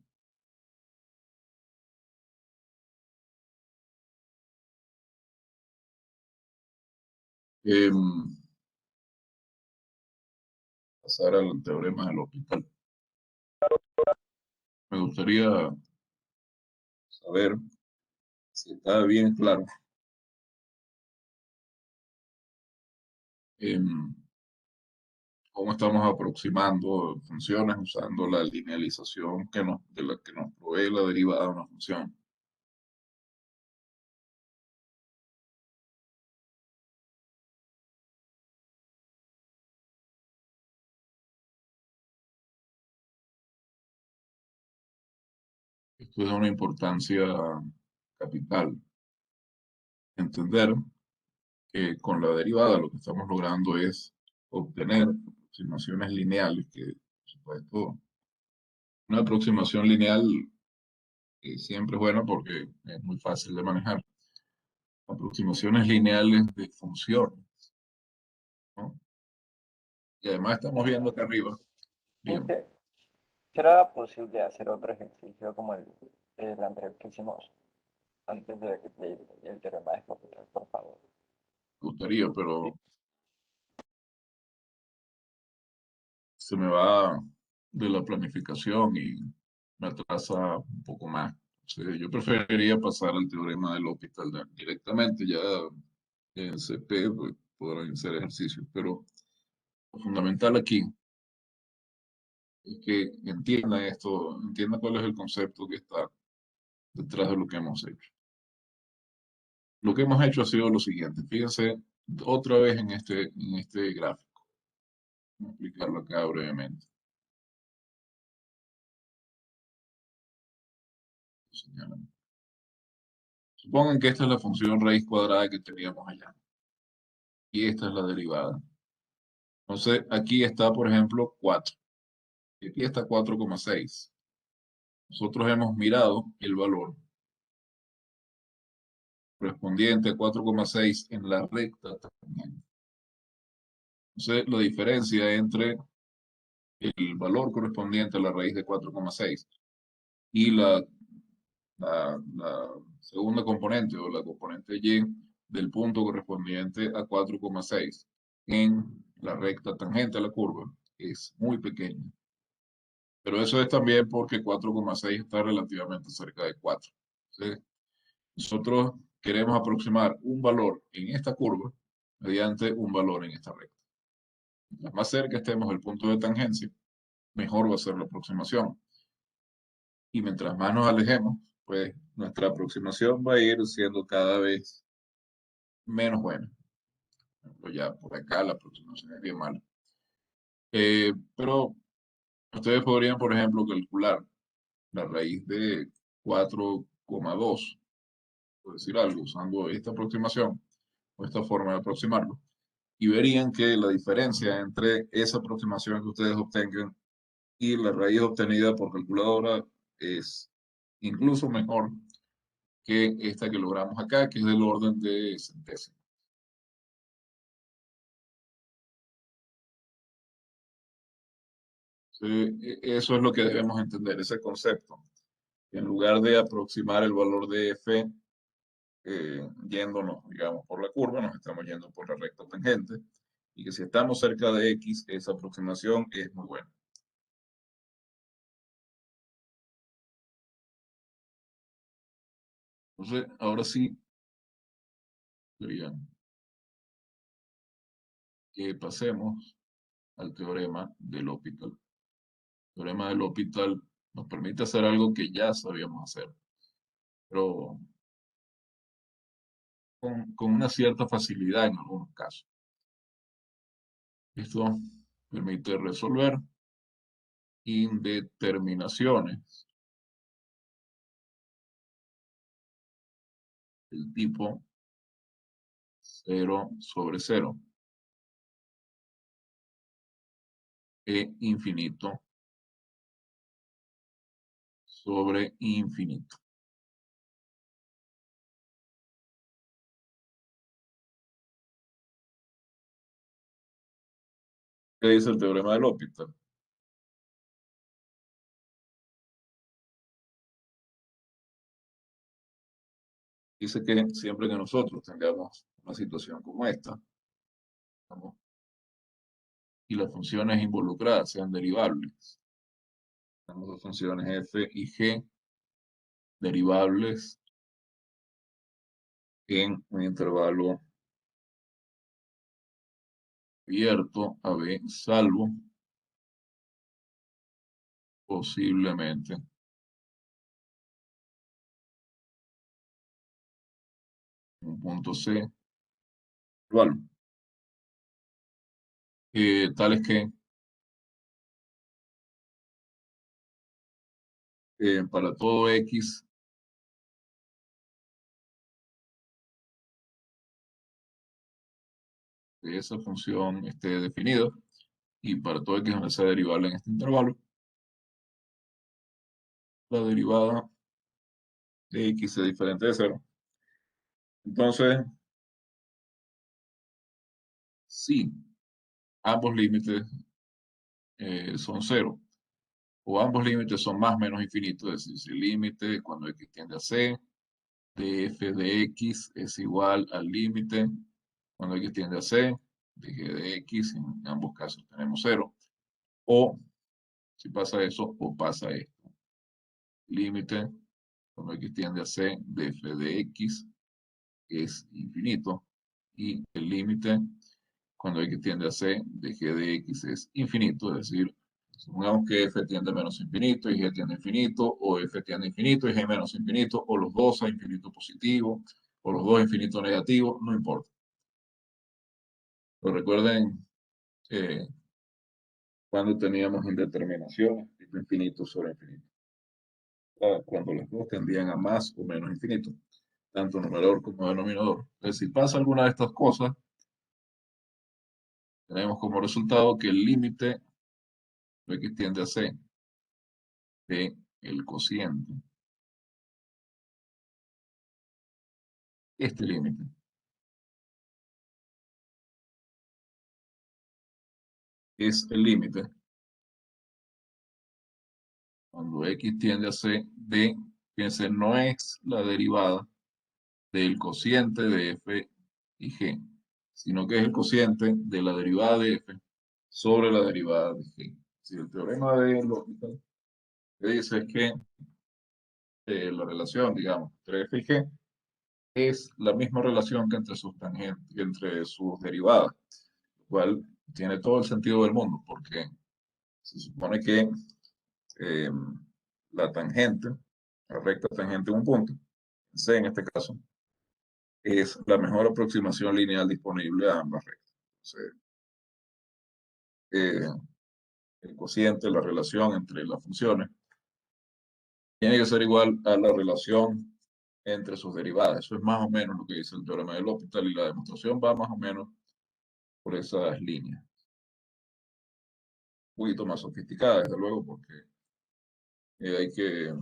Pasar al teorema del L'Hopital. Me gustaría saber si está bien claro cómo estamos aproximando funciones usando la linealización de la que nos provee la derivada de una función. Esto es de una importancia capital. Entender que con la derivada lo que estamos logrando es obtener aproximaciones lineales, que por supuesto una aproximación lineal siempre es buena porque es muy fácil de manejar. Aproximaciones lineales de funciones Y además estamos viendo acá arriba. Bien, Este, ¿será posible hacer otro ejercicio como el anterior que hicimos antes de el teorema de Hospital, por favor? me gustaría, pero se me va de la planificación y me atrasa un poco más. O sea, yo preferiría pasar al teorema del hospital directamente, ya en CP pues, podrán hacer ejercicios, pero lo fundamental aquí es que entiendan esto, entiendan cuál es el concepto que está detrás de lo que hemos hecho. Lo que hemos hecho ha sido lo siguiente, fíjense otra vez en este gráfico, voy a explicarlo acá brevemente. Señalan. Supongan que esta es la función raíz cuadrada que teníamos allá y esta es la derivada. Entonces, aquí está, por ejemplo, 4 y aquí está 4,6. Nosotros hemos mirado el valor correspondiente a 4,6 en la recta tangente. Entonces, la diferencia entre el valor correspondiente a la raíz de 4,6 y la segunda componente o la componente y del punto correspondiente a 4,6 en la recta tangente a la curva es muy pequeña. Pero eso es también porque 4,6 está relativamente cerca de 4. Entonces, nosotros queremos aproximar un valor en esta curva mediante un valor en esta recta. Mientras más cerca estemos del punto de tangencia, mejor va a ser la aproximación. Y mientras más nos alejemos, pues nuestra aproximación va a ir siendo cada vez menos buena. Por ejemplo, ya por acá la aproximación es bien mala. Pero ustedes podrían, por ejemplo, calcular la raíz de 4,2, por decir algo, usando esta aproximación o esta forma de aproximarlo. Y verían que la diferencia entre esa aproximación que ustedes obtengan y la raíz obtenida por calculadora es incluso mejor que esta que logramos acá, que es del orden de centésimas. Eso es lo que debemos entender, ese concepto. En lugar de aproximar el valor de f yéndonos, digamos, por la curva, nos estamos yendo por la recta tangente, y que si estamos cerca de x, esa aproximación es muy buena. Entonces, ahora sí, sería que pasemos al teorema del L'Hopital. El teorema del L'Hopital nos permite hacer algo que ya sabíamos hacer, pero con una cierta facilidad en algunos casos. Esto permite resolver indeterminaciones del tipo 0/0 e infinito sobre infinito. ¿Qué dice el teorema del L'Hopital? Dice que siempre que nosotros tengamos una situación como esta, ¿no? Y las funciones involucradas sean derivables, tenemos dos funciones f y g derivables en un intervalo abierto a b, salvo posiblemente un punto C igual, tales que para todo x de esa función esté definida y para todo x donde sea derivable en este intervalo, la derivada de x es diferente de 0. Entonces, si ambos límites son cero, o ambos límites son más o menos infinitos, es decir, si el límite cuando x tiende a c de f de x es igual al límite cuando x tiende a c de g de x, en ambos casos tenemos cero, o si pasa eso, o pasa esto. Límite cuando x tiende a c de f de x es infinito, y el límite cuando x tiende a c de g de x es infinito, es decir, supongamos que f tiende a menos infinito y g tiende a infinito, o f tiende a infinito y g menos infinito, o los dos a infinito positivo, o los dos a infinito negativo, no importa. Pero recuerden cuando teníamos indeterminaciones, tipo infinito sobre infinito. Cuando las dos tendían a más o menos infinito, tanto numerador como denominador. Entonces, si pasa alguna de estas cosas, tenemos como resultado que el límite de x tiende a c de el cociente, este límite, es el límite cuando x tiende a c de, fíjense, no es la derivada del cociente de f y g, sino que es el cociente de la derivada de f sobre la derivada de g. Si el teorema de L'Hopital que dice que la relación, digamos, entre f y g es la misma relación que entre sus tangentes, entre sus derivadas, lo cual tiene todo el sentido del mundo, porque se supone que eh, la tangente, la recta tangente de un punto, C en este caso, es la mejor aproximación lineal disponible a ambas rectas. Entonces, eh, el cociente, la relación entre las funciones, tiene que ser igual a la relación entre sus derivadas. Eso es más o menos lo que dice el teorema de L'Hopital y la demostración va más o menos por esas líneas. Un poquito más sofisticada, desde luego, porque hay que,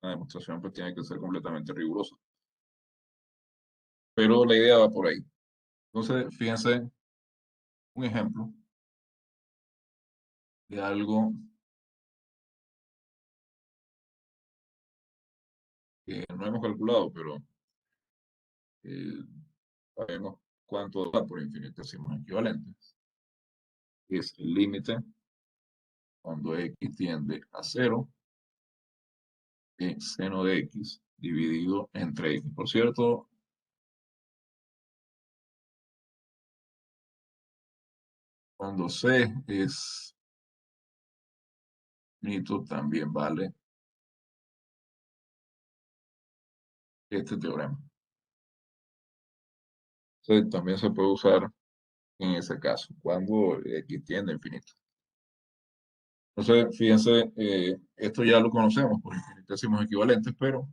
la demostración pues tiene que ser completamente rigurosa. Pero la idea va por ahí. Entonces, fíjense un ejemplo de algo que no hemos calculado, pero eh, sabemos cuánto da por infinitesimos equivalentes. Es el límite cuando x tiende a 0 de seno de x dividido entre x. Por cierto, cuando c es finito, también vale este teorema. Entonces, también se puede usar en ese caso, cuando x tiende a infinito. Entonces, fíjense, esto ya lo conocemos por infinitesimos equivalentes, pero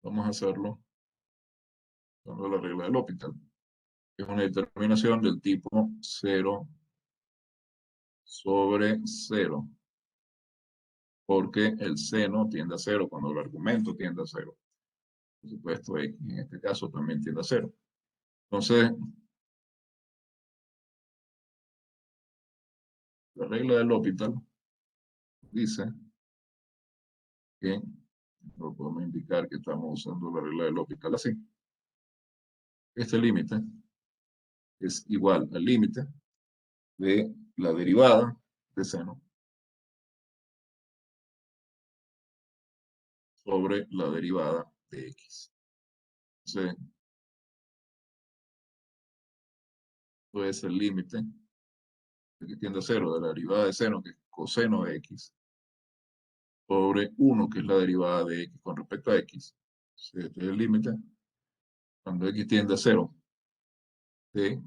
vamos a hacerlo usando la regla del L'Hopital. Es una determinación del tipo 0 sobre 0, porque el seno tiende a 0 cuando el argumento tiende a 0. Por supuesto, x en este caso también tiende a 0. Entonces, la regla del L'Hopital dice que, lo podemos indicar que estamos usando la regla del L'Hopital así. Este límite es igual al límite de la derivada de seno sobre la derivada de x. Entonces, esto es el límite que tiende a 0 de la derivada de seno, que es coseno de x, sobre 1, que es la derivada de x con respecto a x. Entonces, este es el límite cuando x tiende a 0 de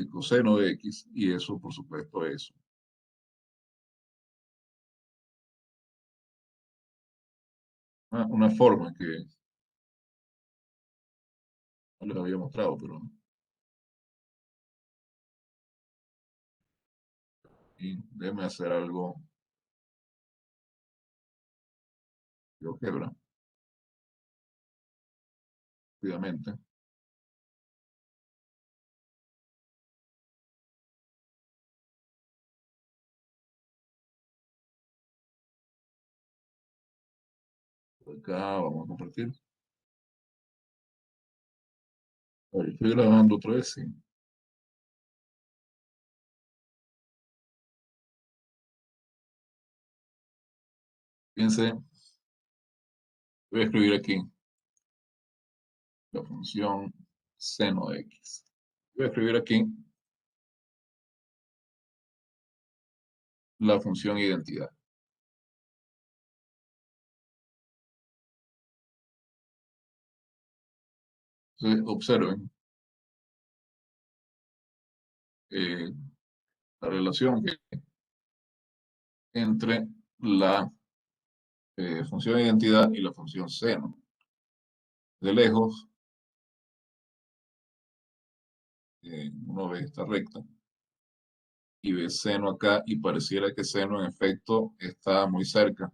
coseno de x, y eso, por supuesto, es una forma que no les había mostrado, pero y déjeme hacer algo GeoGebra, rápidamente. Por acá vamos a compartir. A ver, estoy grabando otra vez, sí. Fíjense, voy a escribir aquí la función seno de x. Voy a escribir aquí la función identidad. Entonces, observen eh, la relación que entre la función identidad y la función seno. De lejos, uno ve esta recta y ve seno acá y pareciera que seno en efecto está muy cerca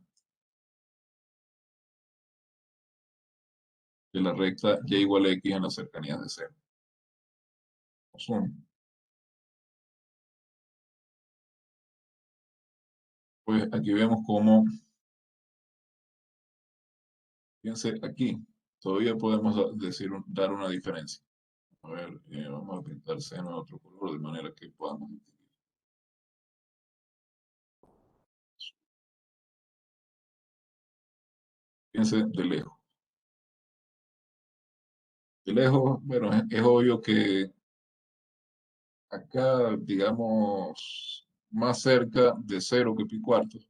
de la recta y igual a x en las cercanías de cero. Son, pues aquí vemos cómo, fíjense aquí, todavía podemos decir, dar una diferencia. A ver, vamos a pintar seno de otro color de manera que podamos distinguir. Fíjense de lejos. De lejos, bueno, es obvio que acá, digamos, más cerca de cero que pi cuartos,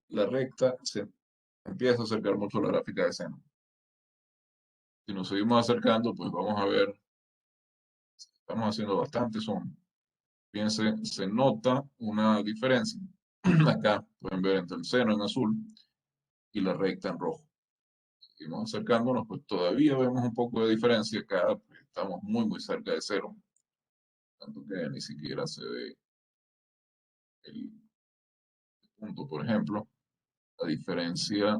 la recta se empieza a acercar mucho a la gráfica de seno. Si nos seguimos acercando, pues vamos a ver, estamos haciendo bastante zoom. Fíjense, se nota una diferencia. Acá pueden ver entre el seno en azul y la recta en rojo. Seguimos acercándonos, pues todavía vemos un poco de diferencia. Acá pues, estamos muy cerca de cero, tanto que ni siquiera se ve el punto, por ejemplo. La diferencia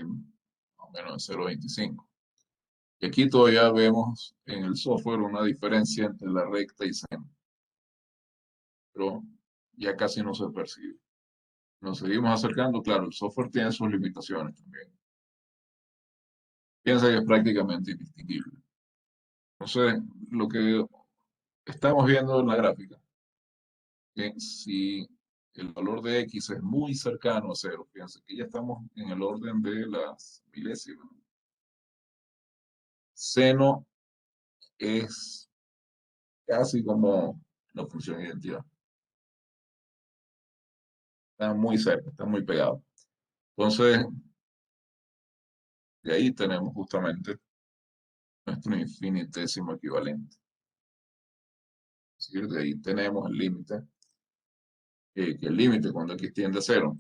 más o menos de 0,25. Y aquí todavía vemos en el software una diferencia entre la recta y seno, pero ya casi no se percibe. Nos seguimos acercando, claro, el software tiene sus limitaciones también. Piensa que es prácticamente indistinguible. Entonces, lo que estamos viendo en la gráfica, que si el valor de x es muy cercano a cero, fíjense que ya estamos en el orden de las milésimas. Seno es casi como la función identidad. Está muy cerca, está muy pegado. Entonces, de ahí tenemos justamente nuestro infinitésimo equivalente. Es decir, de ahí tenemos el límite, que el límite cuando x tiende a cero,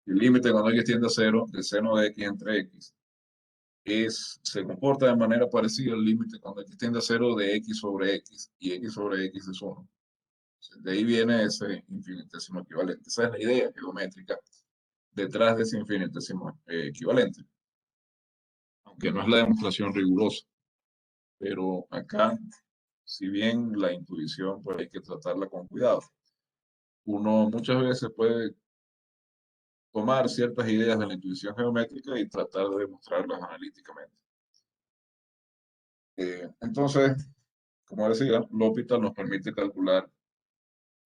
el límite cuando x tiende a cero del seno de x entre x, se comporta de manera parecida al límite cuando x tiende a cero de x sobre x y x sobre x es 1. De ahí viene ese infinitésimo equivalente. Esa es la idea geométrica detrás de ese infinitésimo equivalente. Aunque no es la demostración rigurosa. Pero acá, si bien la intuición pues hay que tratarla con cuidado, uno muchas veces puede tomar ciertas ideas de la intuición geométrica y tratar de demostrarlas analíticamente. Entonces, como decía, L'Hopital nos permite calcular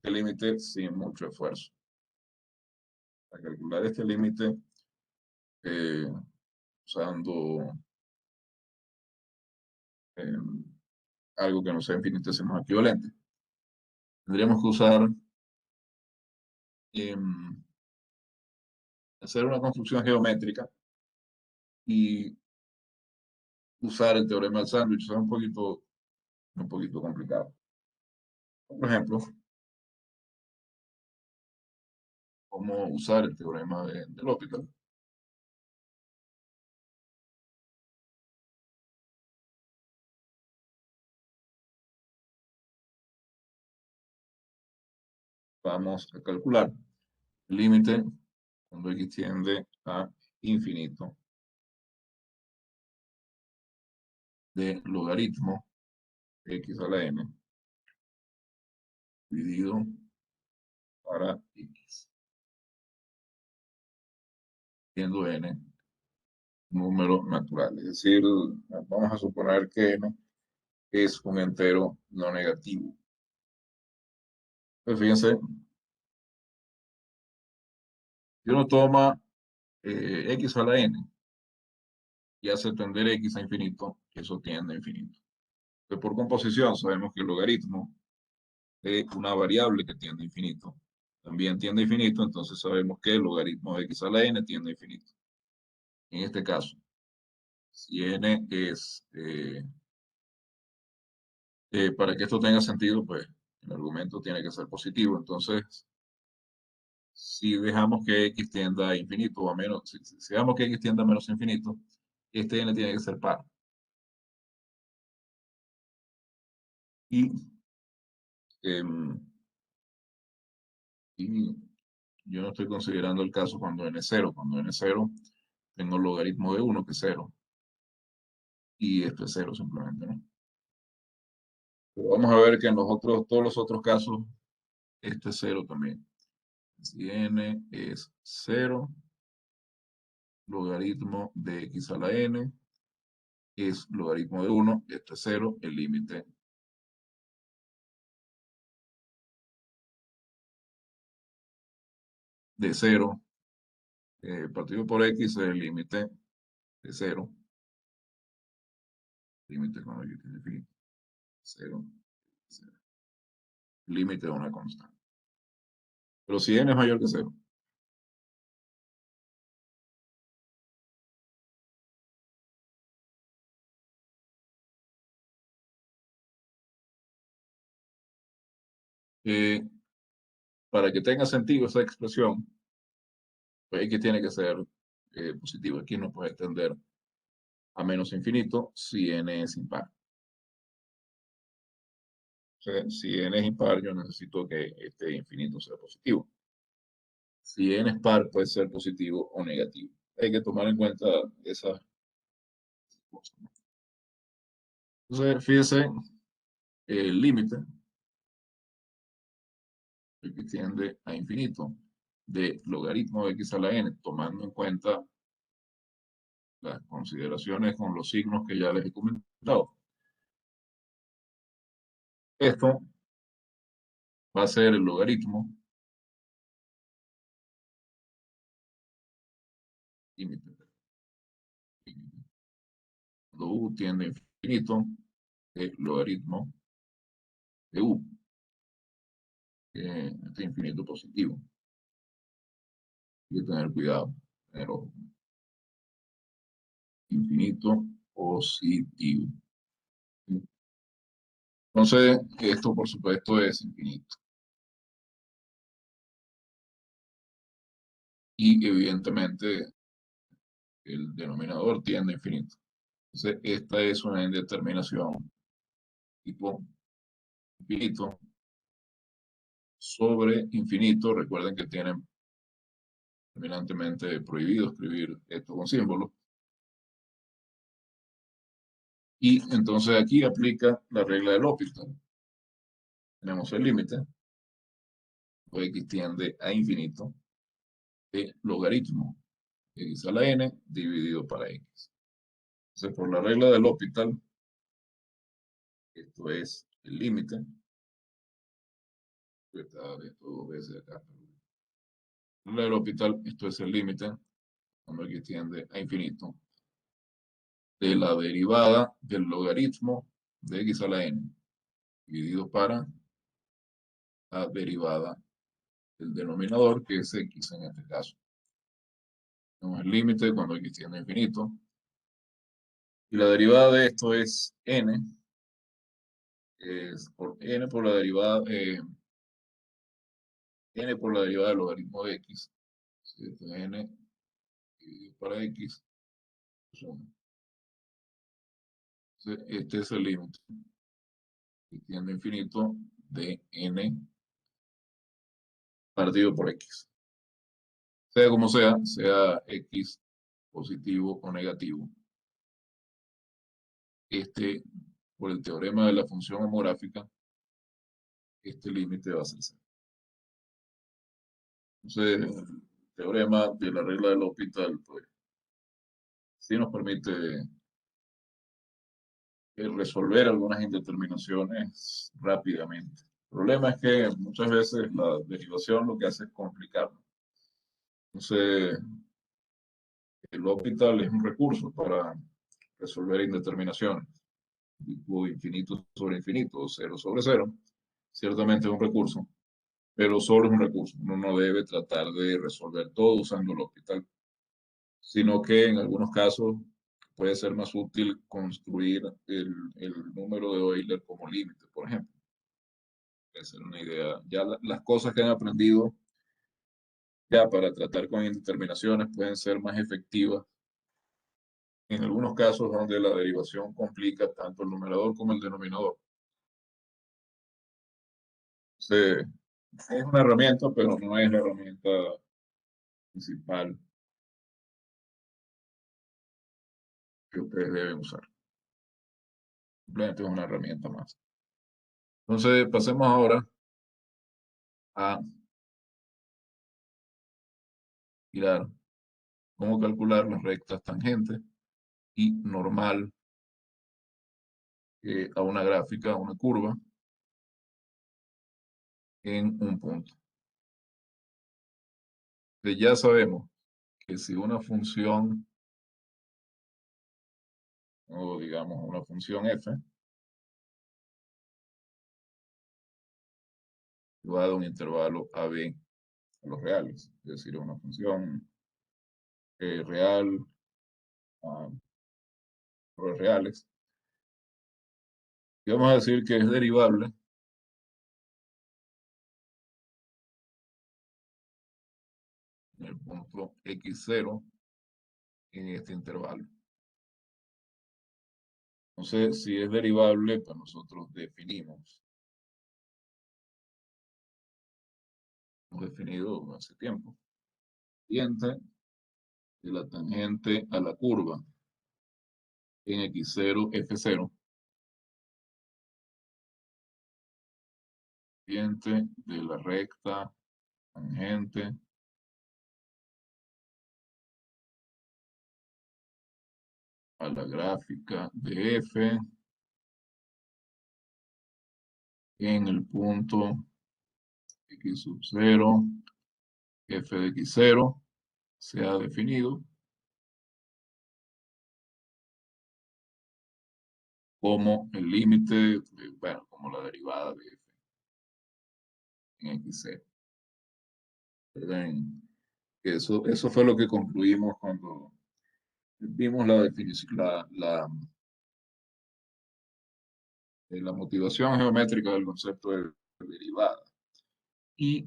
el límite sin mucho esfuerzo. Para calcular este límite, usando eh, algo que no sea infinitésimo equivalente, tendríamos que usar hacer una construcción geométrica y usar el teorema del sándwich. Es un poquito complicado. Por ejemplo, cómo usar el teorema de L'Hopital. vamos a calcular el límite cuando x tiende a infinito de logaritmo de x a la n dividido para x, siendo n número natural. Es decir, vamos a suponer que n es un entero no negativo. Pues fíjense, si uno toma x a la n y hace tender x a infinito, eso tiende a infinito. Pues por composición sabemos que el logaritmo de una variable que tiende a infinito también tiende a infinito, entonces sabemos que el logaritmo de x a la n tiende a infinito. En este caso, si n es, para que esto tenga sentido, pues el argumento tiene que ser positivo. Entonces, si dejamos que x tienda a infinito o a menos, si dejamos que x tienda a menos infinito, este n tiene que ser par. Y, em, y yo no estoy considerando el caso cuando n es 0. Cuando n es 0, tengo el logaritmo de 1, que es 0. Y esto es 0 simplemente, ¿no? Pero vamos a ver que en todos los otros casos, esto es 0 también. Si n es 0, logaritmo de x a la n es logaritmo de 1, esto es 0, el límite de 0, partido por x es el límite de 0, límite con x tiene infinito, 0, 0, límite de una constante. Pero si n es mayor que 0, eh, para que tenga sentido esa expresión, pues x tiene que ser positivo. Aquí no puede tender a menos infinito si n es impar. O sea, si n es impar, yo necesito que este infinito sea positivo. Si n es par, puede ser positivo o negativo. Hay que tomar en cuenta esas cosas, ¿no? Entonces, fíjense, el límite que tiende a infinito de logaritmo de x a la n, tomando en cuenta las consideraciones con los signos que ya les he comentado. Esto va a ser el logaritmo límite. Cuando u tiende a infinito, el logaritmo de u, este infinito positivo. Hay que tener cuidado, tener ojo. Infinito positivo. Entonces, esto por supuesto es infinito. Y evidentemente el denominador tiende a infinito. Entonces, esta es una indeterminación tipo infinito sobre infinito. Recuerden que tienen terminantemente prohibido escribir esto con símbolos. Y entonces aquí aplica la regla del L'Hopital. Tenemos el límite, o x tiende a infinito, de logaritmo x a la n dividido para x. Entonces, por la regla del L'Hopital, esto es el límite. Esto dos veces acá. La regla del L'Hopital, esto es el límite, cuando x tiende a infinito, de la derivada del logaritmo de x a la n, dividido para la derivada del denominador, que es x en este caso. Tenemos el límite cuando x tiende a infinito. Y la derivada de esto es n, es por n por la derivada, n por la derivada del logaritmo de x. Esto es n dividido para x es 1. Entonces, este es el límite que tiende a infinito de n partido por X. Sea como sea X positivo o negativo. Por el teorema de la función homográfica, este límite va a ser cero. Entonces, el teorema de la regla del hospital, pues, sí nos permite resolver algunas indeterminaciones rápidamente. El problema es que muchas veces la derivación lo que hace es complicarlo. Entonces, el hospital es un recurso para resolver indeterminaciones, tipo infinito sobre infinito, o cero sobre cero. Ciertamente es un recurso, pero solo es un recurso. Uno no debe tratar de resolver todo usando el hospital, sino que en algunos casos puede ser más útil construir el número de Euler como límite, por ejemplo. Puede ser una idea. Ya las cosas que han aprendido ya para tratar con indeterminaciones pueden ser más efectivas en algunos casos donde la derivación complica tanto el numerador como el denominador. Entonces, es una herramienta, pero no es la herramienta principal que ustedes deben usar. Simplemente es una herramienta más. Entonces, pasemos ahora a mirar cómo calcular las rectas tangentes y normal a una gráfica, a una curva, en un punto. Entonces, ya sabemos que si una función, o digamos una función f, va a un intervalo AB a los reales, es decir, una función real a los reales, y vamos a decir que es derivable en el punto x0 en este intervalo. Entonces, si es derivable, pues nosotros definimos. Hemos definido hace tiempo. Siguiente de la tangente a la curva en x0, f0. Siguiente de la recta tangente a la gráfica de f en el punto x sub 0, f de x0 se ha definido como el límite, bueno, como la derivada de f en x0. Recuerden que eso fue lo que concluimos cuando vimos la definición, la motivación geométrica del concepto de derivada. Y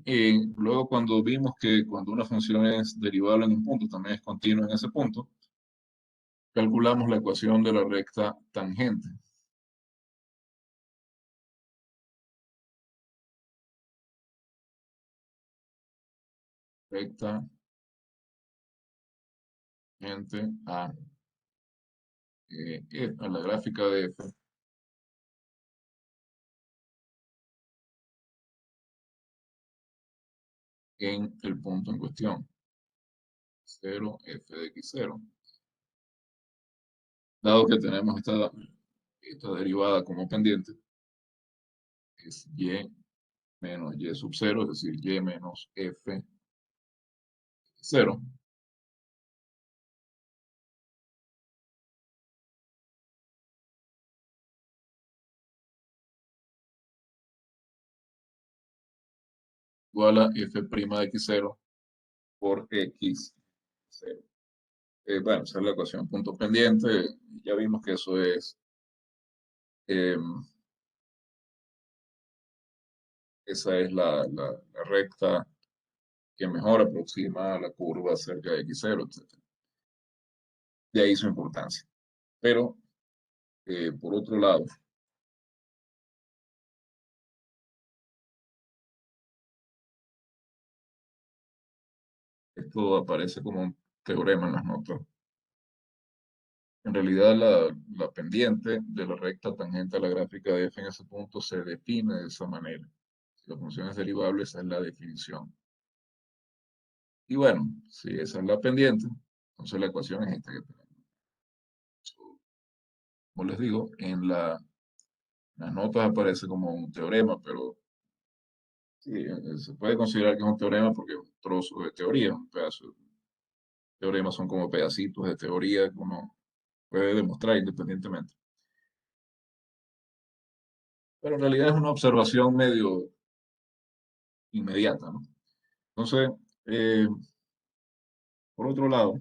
luego cuando vimos que cuando una función es derivable en un punto, también es continua en ese punto, calculamos la ecuación de la recta tangente. Recta tangente a la gráfica de f en el punto en cuestión. 0, f de x0. Dado que tenemos esta derivada como pendiente, es y menos y sub 0, es decir, y menos f 0. Igual a f' de x0 por x0. Bueno, esa es la ecuación punto pendiente. Ya vimos que eso es eh, esa es la recta que mejor aproxima a la curva cerca de x0, etc. De ahí su importancia. Pero, por otro lado, esto aparece como un teorema en las notas. En realidad, la pendiente de la recta tangente a la gráfica de f en ese punto se define de esa manera. Si la función es derivable, esa es la definición. Y bueno, si esa es la pendiente, entonces la ecuación es esta que tenemos. Como les digo, en las notas aparece como un teorema, pero sí, se puede considerar que es un teorema porque es un trozo de teoría, un pedazo. Teoremas son como pedacitos de teoría que uno puede demostrar independientemente. Pero en realidad es una observación medio inmediata, ¿no? Entonces, eh, por otro lado,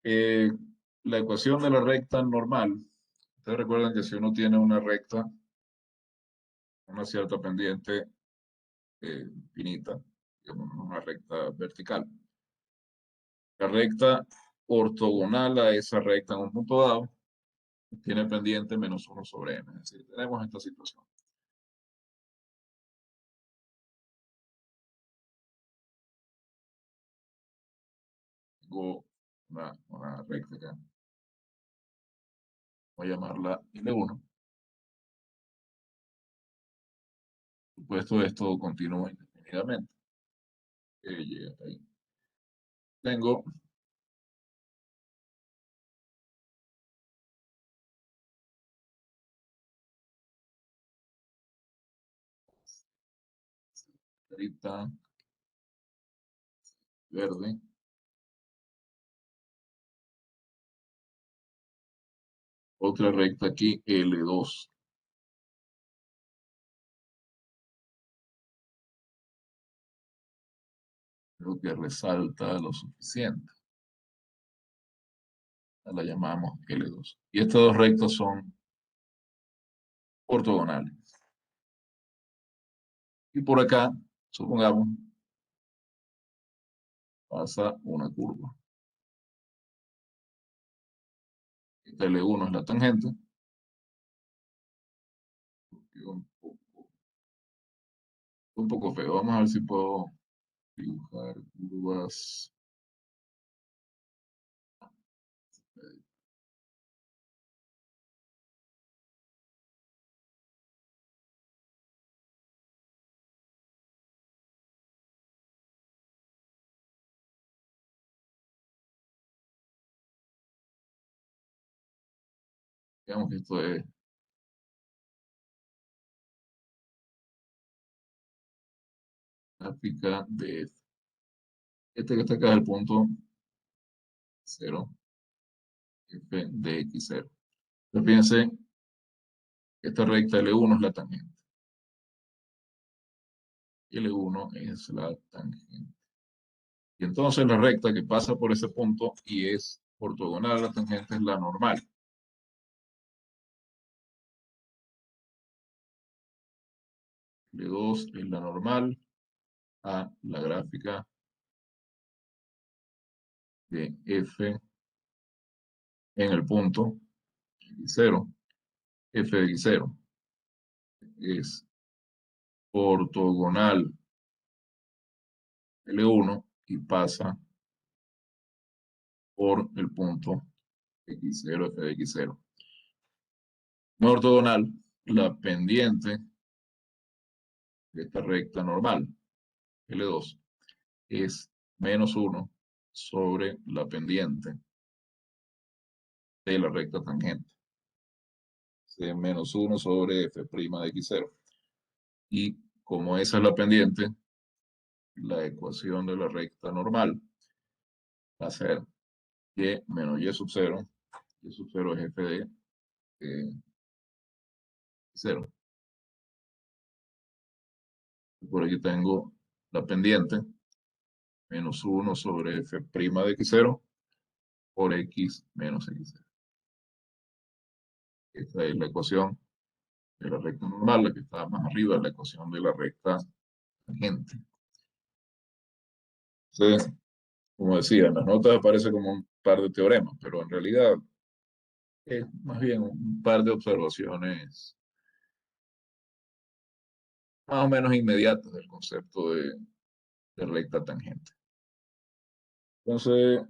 eh, la ecuación de la recta normal, ustedes recuerdan que si uno tiene una recta, una cierta pendiente finita, digamos, una recta vertical, la recta ortogonal a esa recta en un punto dado tiene pendiente menos 1 sobre n. Es decir, tenemos esta situación. Tengo una recta acá. Voy a llamarla L1. Por supuesto, esto continúa indefinidamente. Llega hasta ahí. Tengo carita verde. Otra recta aquí, L2. Creo que resalta lo suficiente. La llamamos L2. Y estas dos rectas son ortogonales. Y por acá, supongamos, pasa una curva. Esta L1 es la tangente. Un poco feo. Vamos a ver si puedo dibujar curvas. Digamos que esto es gráfica de F. Este que está acá es el punto 0, F de X0. Entonces fíjense, esta recta L1 es la tangente. Y L1 es la tangente. Y entonces la recta que pasa por ese punto y es ortogonal a la tangente es la normal. L2 es la normal a la gráfica de F en el punto X0. F de X0 es ortogonal L1 y pasa por el punto X0, F de X0. No ortogonal, la pendiente de esta recta normal, L2, es menos 1 sobre la pendiente de la recta tangente. Es menos 1 sobre F' de X0. Y como esa es la pendiente, la ecuación de la recta normal va a ser y menos y sub 0. Y sub 0 es F de 0. Por aquí tengo la pendiente, menos 1 sobre F' de X0 por X menos X0. Esta es la ecuación de la recta normal, la que está más arriba, la ecuación de la recta tangente. Entonces, como decía, en las notas aparece como un par de teoremas, pero en realidad es más bien un par de observaciones más o menos inmediatas del concepto de recta tangente. Entonces,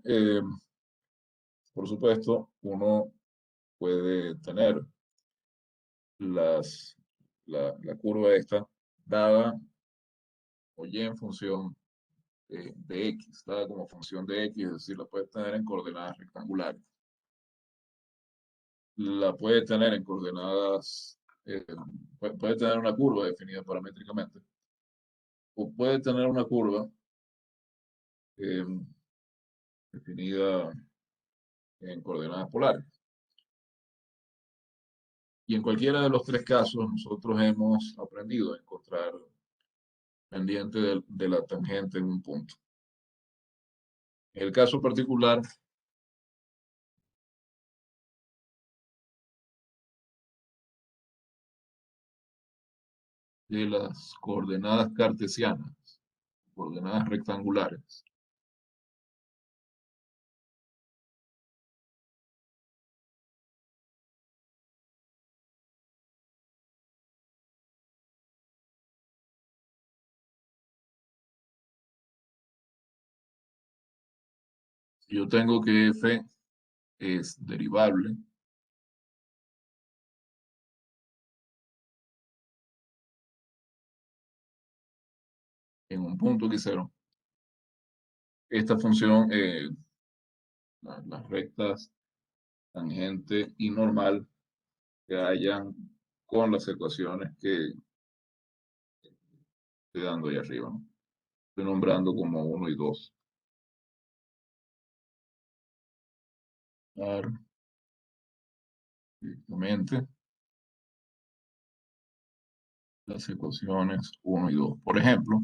por supuesto, uno puede tener las, la curva esta dada o y en función de x, dada como función de x, es decir, la puede tener en coordenadas rectangulares. La puede tener en coordenadas, puede tener una curva definida paramétricamente, o puede tener una curva eh, definida en coordenadas polares. Y en cualquiera de los tres casos, nosotros hemos aprendido a encontrar pendiente de la tangente en un punto. En el caso particular de las coordenadas cartesianas, coordenadas rectangulares, si yo tengo que f es derivable en un punto x0, esta función, las rectas tangente y normal que hayan con las ecuaciones que estoy dando ahí arriba, ¿no? Estoy nombrando como 1 y 2. Directamente las ecuaciones 1 y 2. Por ejemplo,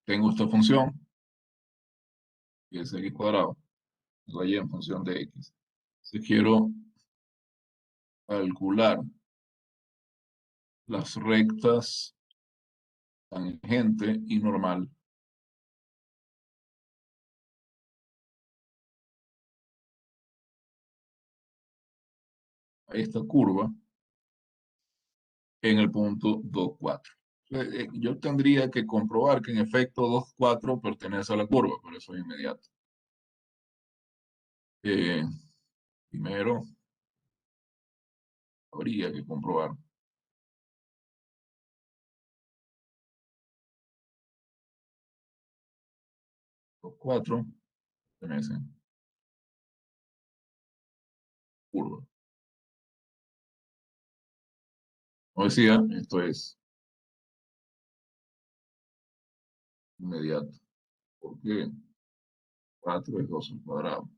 tengo esta función, que es x cuadrado, la y en función de x. Si quiero calcular las rectas tangente y normal a esta curva en el punto 2, 4. Yo tendría que comprobar que en efecto 2, 4 pertenece a la curva, pero eso es inmediato. Eh, Primero, habría que comprobar 2, 4 pertenece a la curva. Como decía, esto es inmediato, porque 4 es 2 al cuadrado.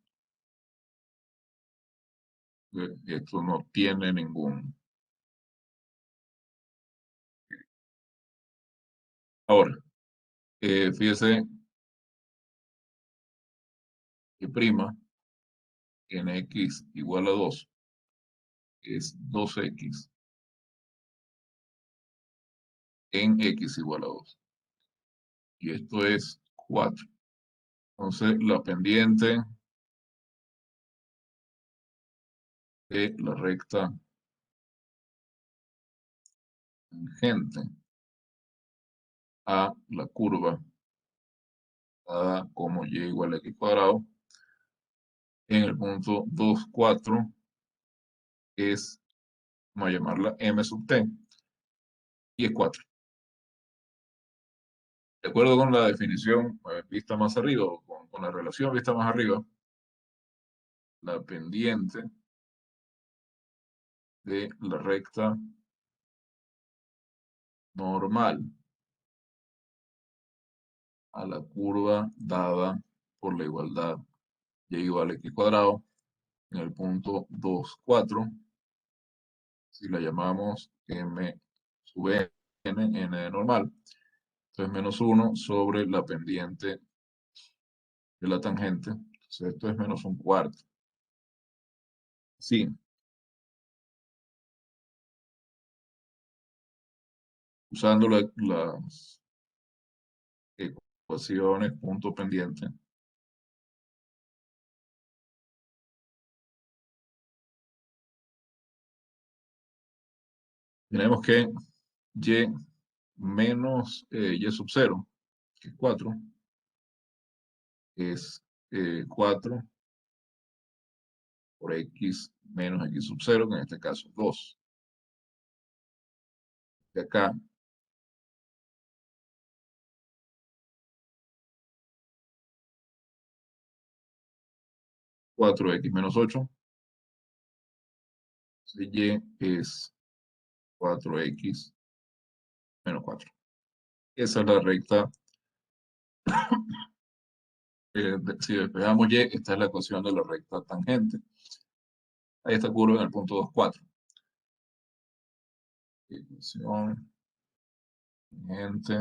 Esto no tiene ningún. Ahora, fíjese que prima en x igual a 2 es 2x en x igual a 2. Y esto es 4. Entonces, la pendiente de la recta tangente a la curva dada como y igual a x cuadrado en el punto 2, 4 es, vamos a llamarla m sub t, y es 4. De acuerdo con la definición vista más arriba, o con la relación vista más arriba, la pendiente de la recta normal a la curva dada por la igualdad y igual a x cuadrado en el punto 2, 4, si la llamamos m sub n de normal, entonces menos 1 sobre la pendiente de la tangente, entonces esto es menos un cuarto. Sí, usando las ecuaciones punto pendiente, tenemos que y menos y sub 0, que es 4, es 4 por x menos x sub 0, que en este caso es 2. De acá, 4x menos 8, y es 4x menos 4. Esa es la recta. Si despejamos y, esta es la ecuación de la recta tangente. Ahí está curva en el punto 2, 4. Ecuación tangente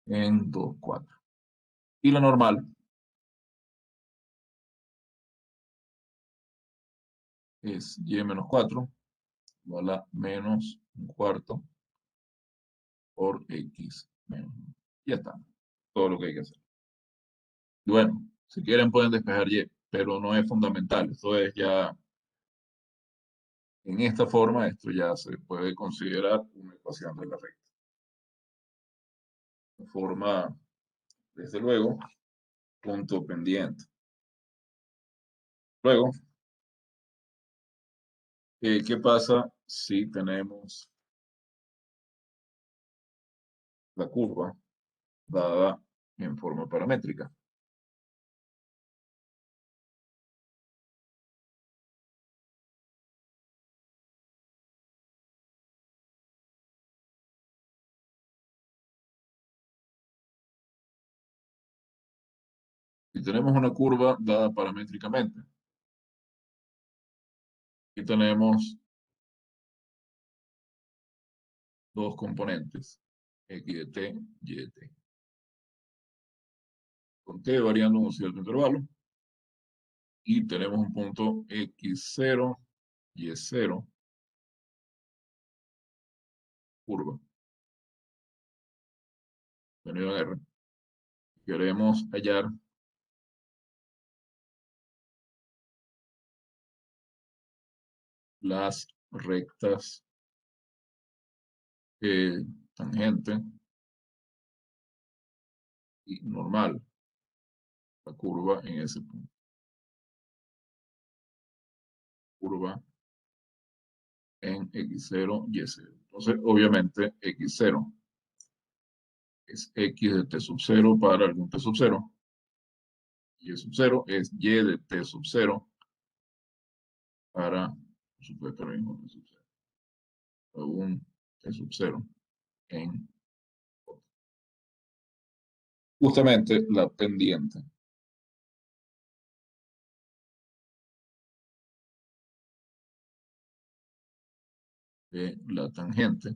en 2, 4. Y la normal es y menos 4 igual a menos un cuarto por x menos 1. Ya está. Todo lo que hay que hacer. Y bueno, si quieren pueden despejar y, pero no es fundamental. Esto es ya, en esta forma, esto ya se puede considerar una ecuación de la recta. De forma, desde luego, punto pendiente. Luego, ¿qué pasa si tenemos la curva dada en forma paramétrica? Si tenemos una curva dada paramétricamente, y tenemos dos componentes, x de t, y de t, con t variando en un cierto intervalo, y tenemos un punto x0, y0, curva, venido en R. Queremos hallar las rectas tangente y normal, la curva en ese punto. Curva en x0, y0. Entonces, obviamente, x0 es x de t sub 0 para algún t sub 0. Y sub 0 es y de t sub 0 para, por supuesto, el mismo t sub 0. Algún t sub 0 en justamente la pendiente de la tangente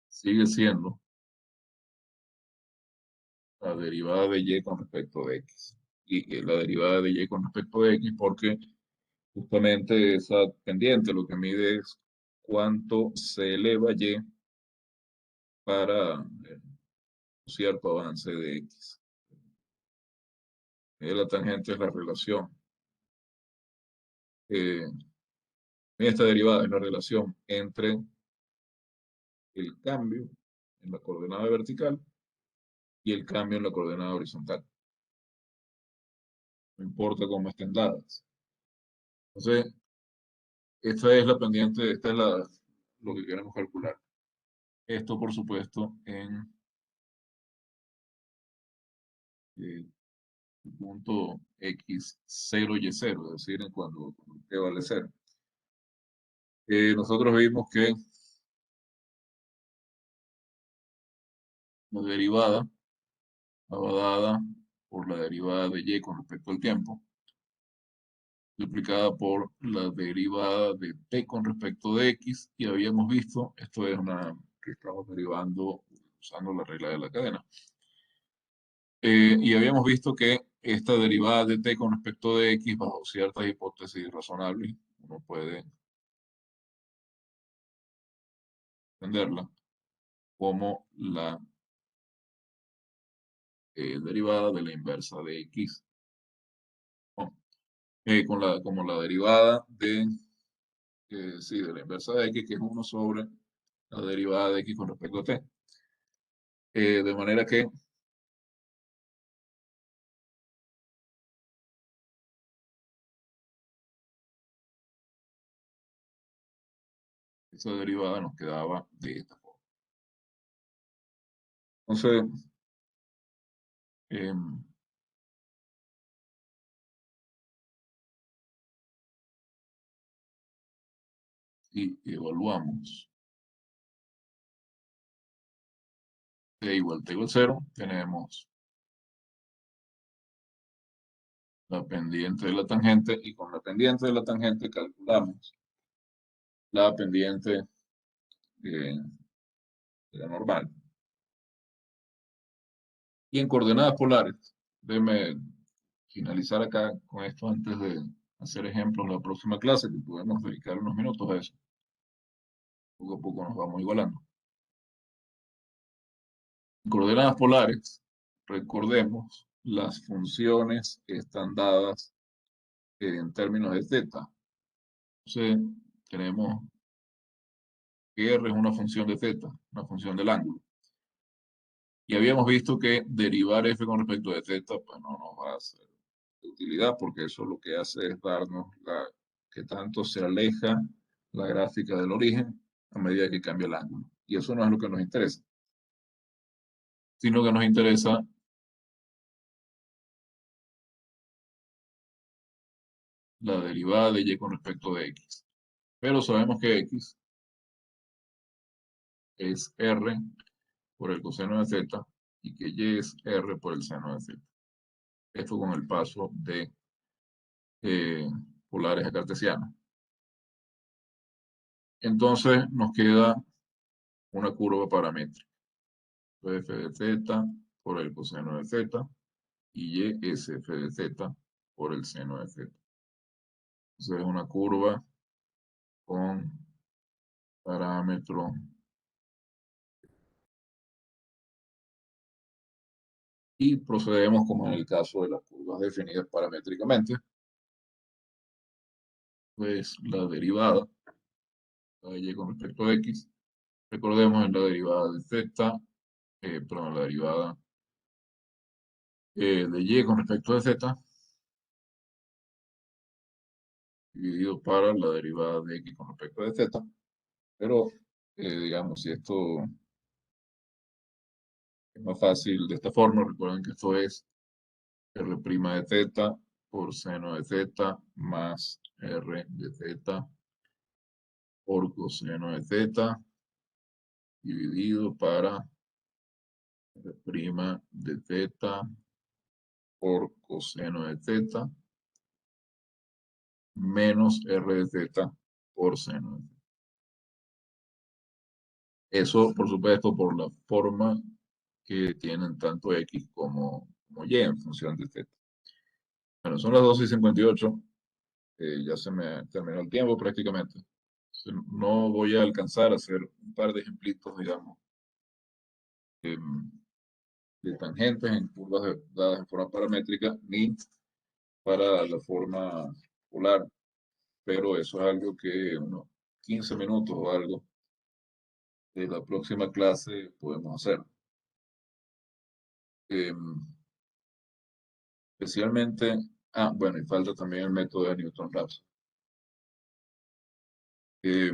sigue siendo la derivada de y con respecto de x. Y la derivada de y con respecto de x porque justamente esa pendiente lo que mide es cuánto se eleva y para un cierto avance de x. La tangente es la relación. Esta derivada es la relación entre el cambio en la coordenada vertical y el cambio en la coordenada horizontal. No importa cómo estén dadas. Entonces, esta es la pendiente, esta es lo que queremos calcular. Esto, por supuesto, en el punto x0 y 0, es decir, en cuando t vale 0. Nosotros vimos que la derivada estaba dada por la derivada de y con respecto al tiempo, multiplicada por la derivada de t con respecto de x, y habíamos visto, esto es una que estamos derivando usando la regla de la cadena, y habíamos visto que esta derivada de t con respecto de x, bajo ciertas hipótesis razonables, uno puede entenderla como la derivada de la inversa de x, ¿no? Como la derivada de sí, de la inversa de x, que es 1 sobre la derivada de x con respecto a t. De manera que esa derivada nos quedaba de esta forma. Entonces, si evaluamos t igual 0, tenemos la pendiente de la tangente, y con la pendiente de la tangente calculamos la pendiente de la normal. Y en coordenadas polares, déjeme finalizar acá con esto antes de hacer ejemplos la próxima clase, que podemos dedicar unos minutos a eso. Poco a poco nos vamos igualando. En coordenadas polares, recordemos, las funciones están dadas en términos de θ. Entonces, tenemos que R es una función de θ, una función del ángulo. Y habíamos visto que derivar f con respecto de θ, pues no nos va a ser de utilidad, porque eso lo que hace es darnos que tanto se aleja la gráfica del origen a medida que cambia el ángulo. Y eso no es lo que nos interesa, sino que nos interesa la derivada de y con respecto de x. Pero sabemos que x es r por el coseno de θ y que y es r por el seno de θ. Esto con el paso de polares a cartesianos. Entonces nos queda una curva paramétrica. F de θ por el coseno de θ y y es f de θ por el seno de θ. Entonces es una curva con parámetro y procedemos como en el caso de las curvas definidas paramétricamente. Pues la derivada de y con respecto a x, recordemos en la derivada de θ, perdón, la derivada de y con respecto a z dividido para la derivada de x con respecto a z. Pero, digamos, si esto es más fácil de esta forma, recuerden que esto es r' de θ por seno de θ más r de θ por coseno de θ dividido para r' de θ por coseno de θ menos r de θ por seno de θ. Eso, por supuesto, por la forma que tienen tanto x como y en función de θ. Bueno, son las 12:58. Ya se me terminó el tiempo prácticamente. No voy a alcanzar a hacer un par de ejemplitos, digamos, de tangentes en curvas dadas en forma paramétrica, ni para la forma polar, pero eso es algo que unos 15 minutos o algo de la próxima clase podemos hacer. Especialmente, bueno, y falta también el método de Newton-Raphson, que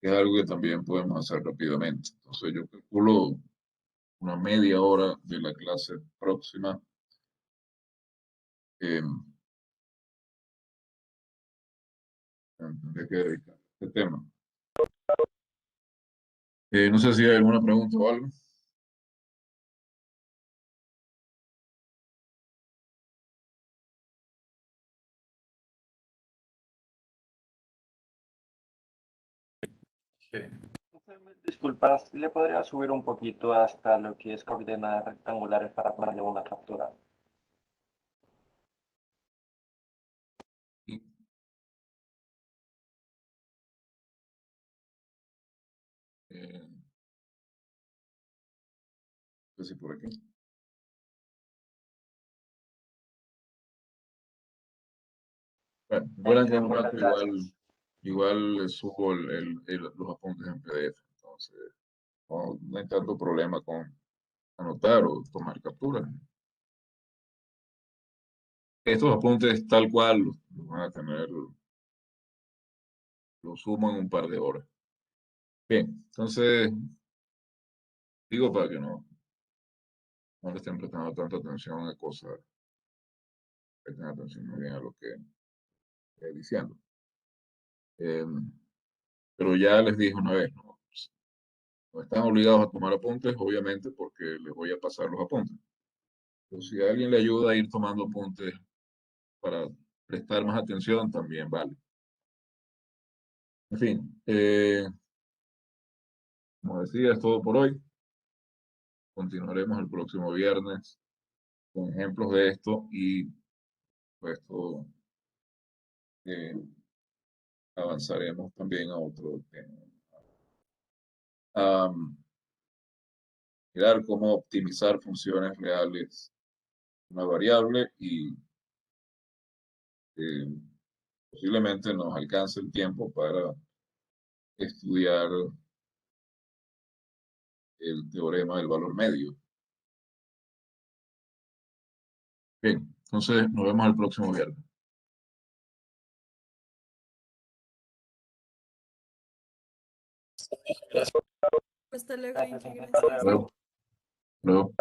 es algo que también podemos hacer rápidamente. Entonces yo calculo una media hora de la clase próxima. Tendré que dedicar a este tema. No sé si hay alguna pregunta o algo. Disculpas, ¿le podría subir un poquito hasta lo que es coordenadas rectangulares para ponerle una captura? Y, eh, no sé si por aquí. Bueno, recuerden que en un rato igual igual les subo los apuntes en PDF, entonces no hay tanto problema con anotar o tomar capturas. Estos apuntes tal cual los van a tener, los sumo en un par de horas. Bien, entonces digo para que no le estén prestando tanta atención a cosas, presten atención muy bien a lo que estoy diciendo. Eh, pero ya les dije una vez, no están obligados a tomar apuntes, obviamente, porque les voy a pasar los apuntes. Pero si alguien le ayuda a ir tomando apuntes para prestar más atención, también vale. En fin, como decía, es todo por hoy. Continuaremos el próximo viernes con ejemplos de esto y pues todo, eh, avanzaremos también a otro tema. A mirar cómo optimizar funciones reales de una variable y eh, posiblemente nos alcance el tiempo para estudiar el teorema del valor medio. Bien, entonces nos vemos el próximo viernes. Hasta luego, Inge, Gracias, gracias. Luego.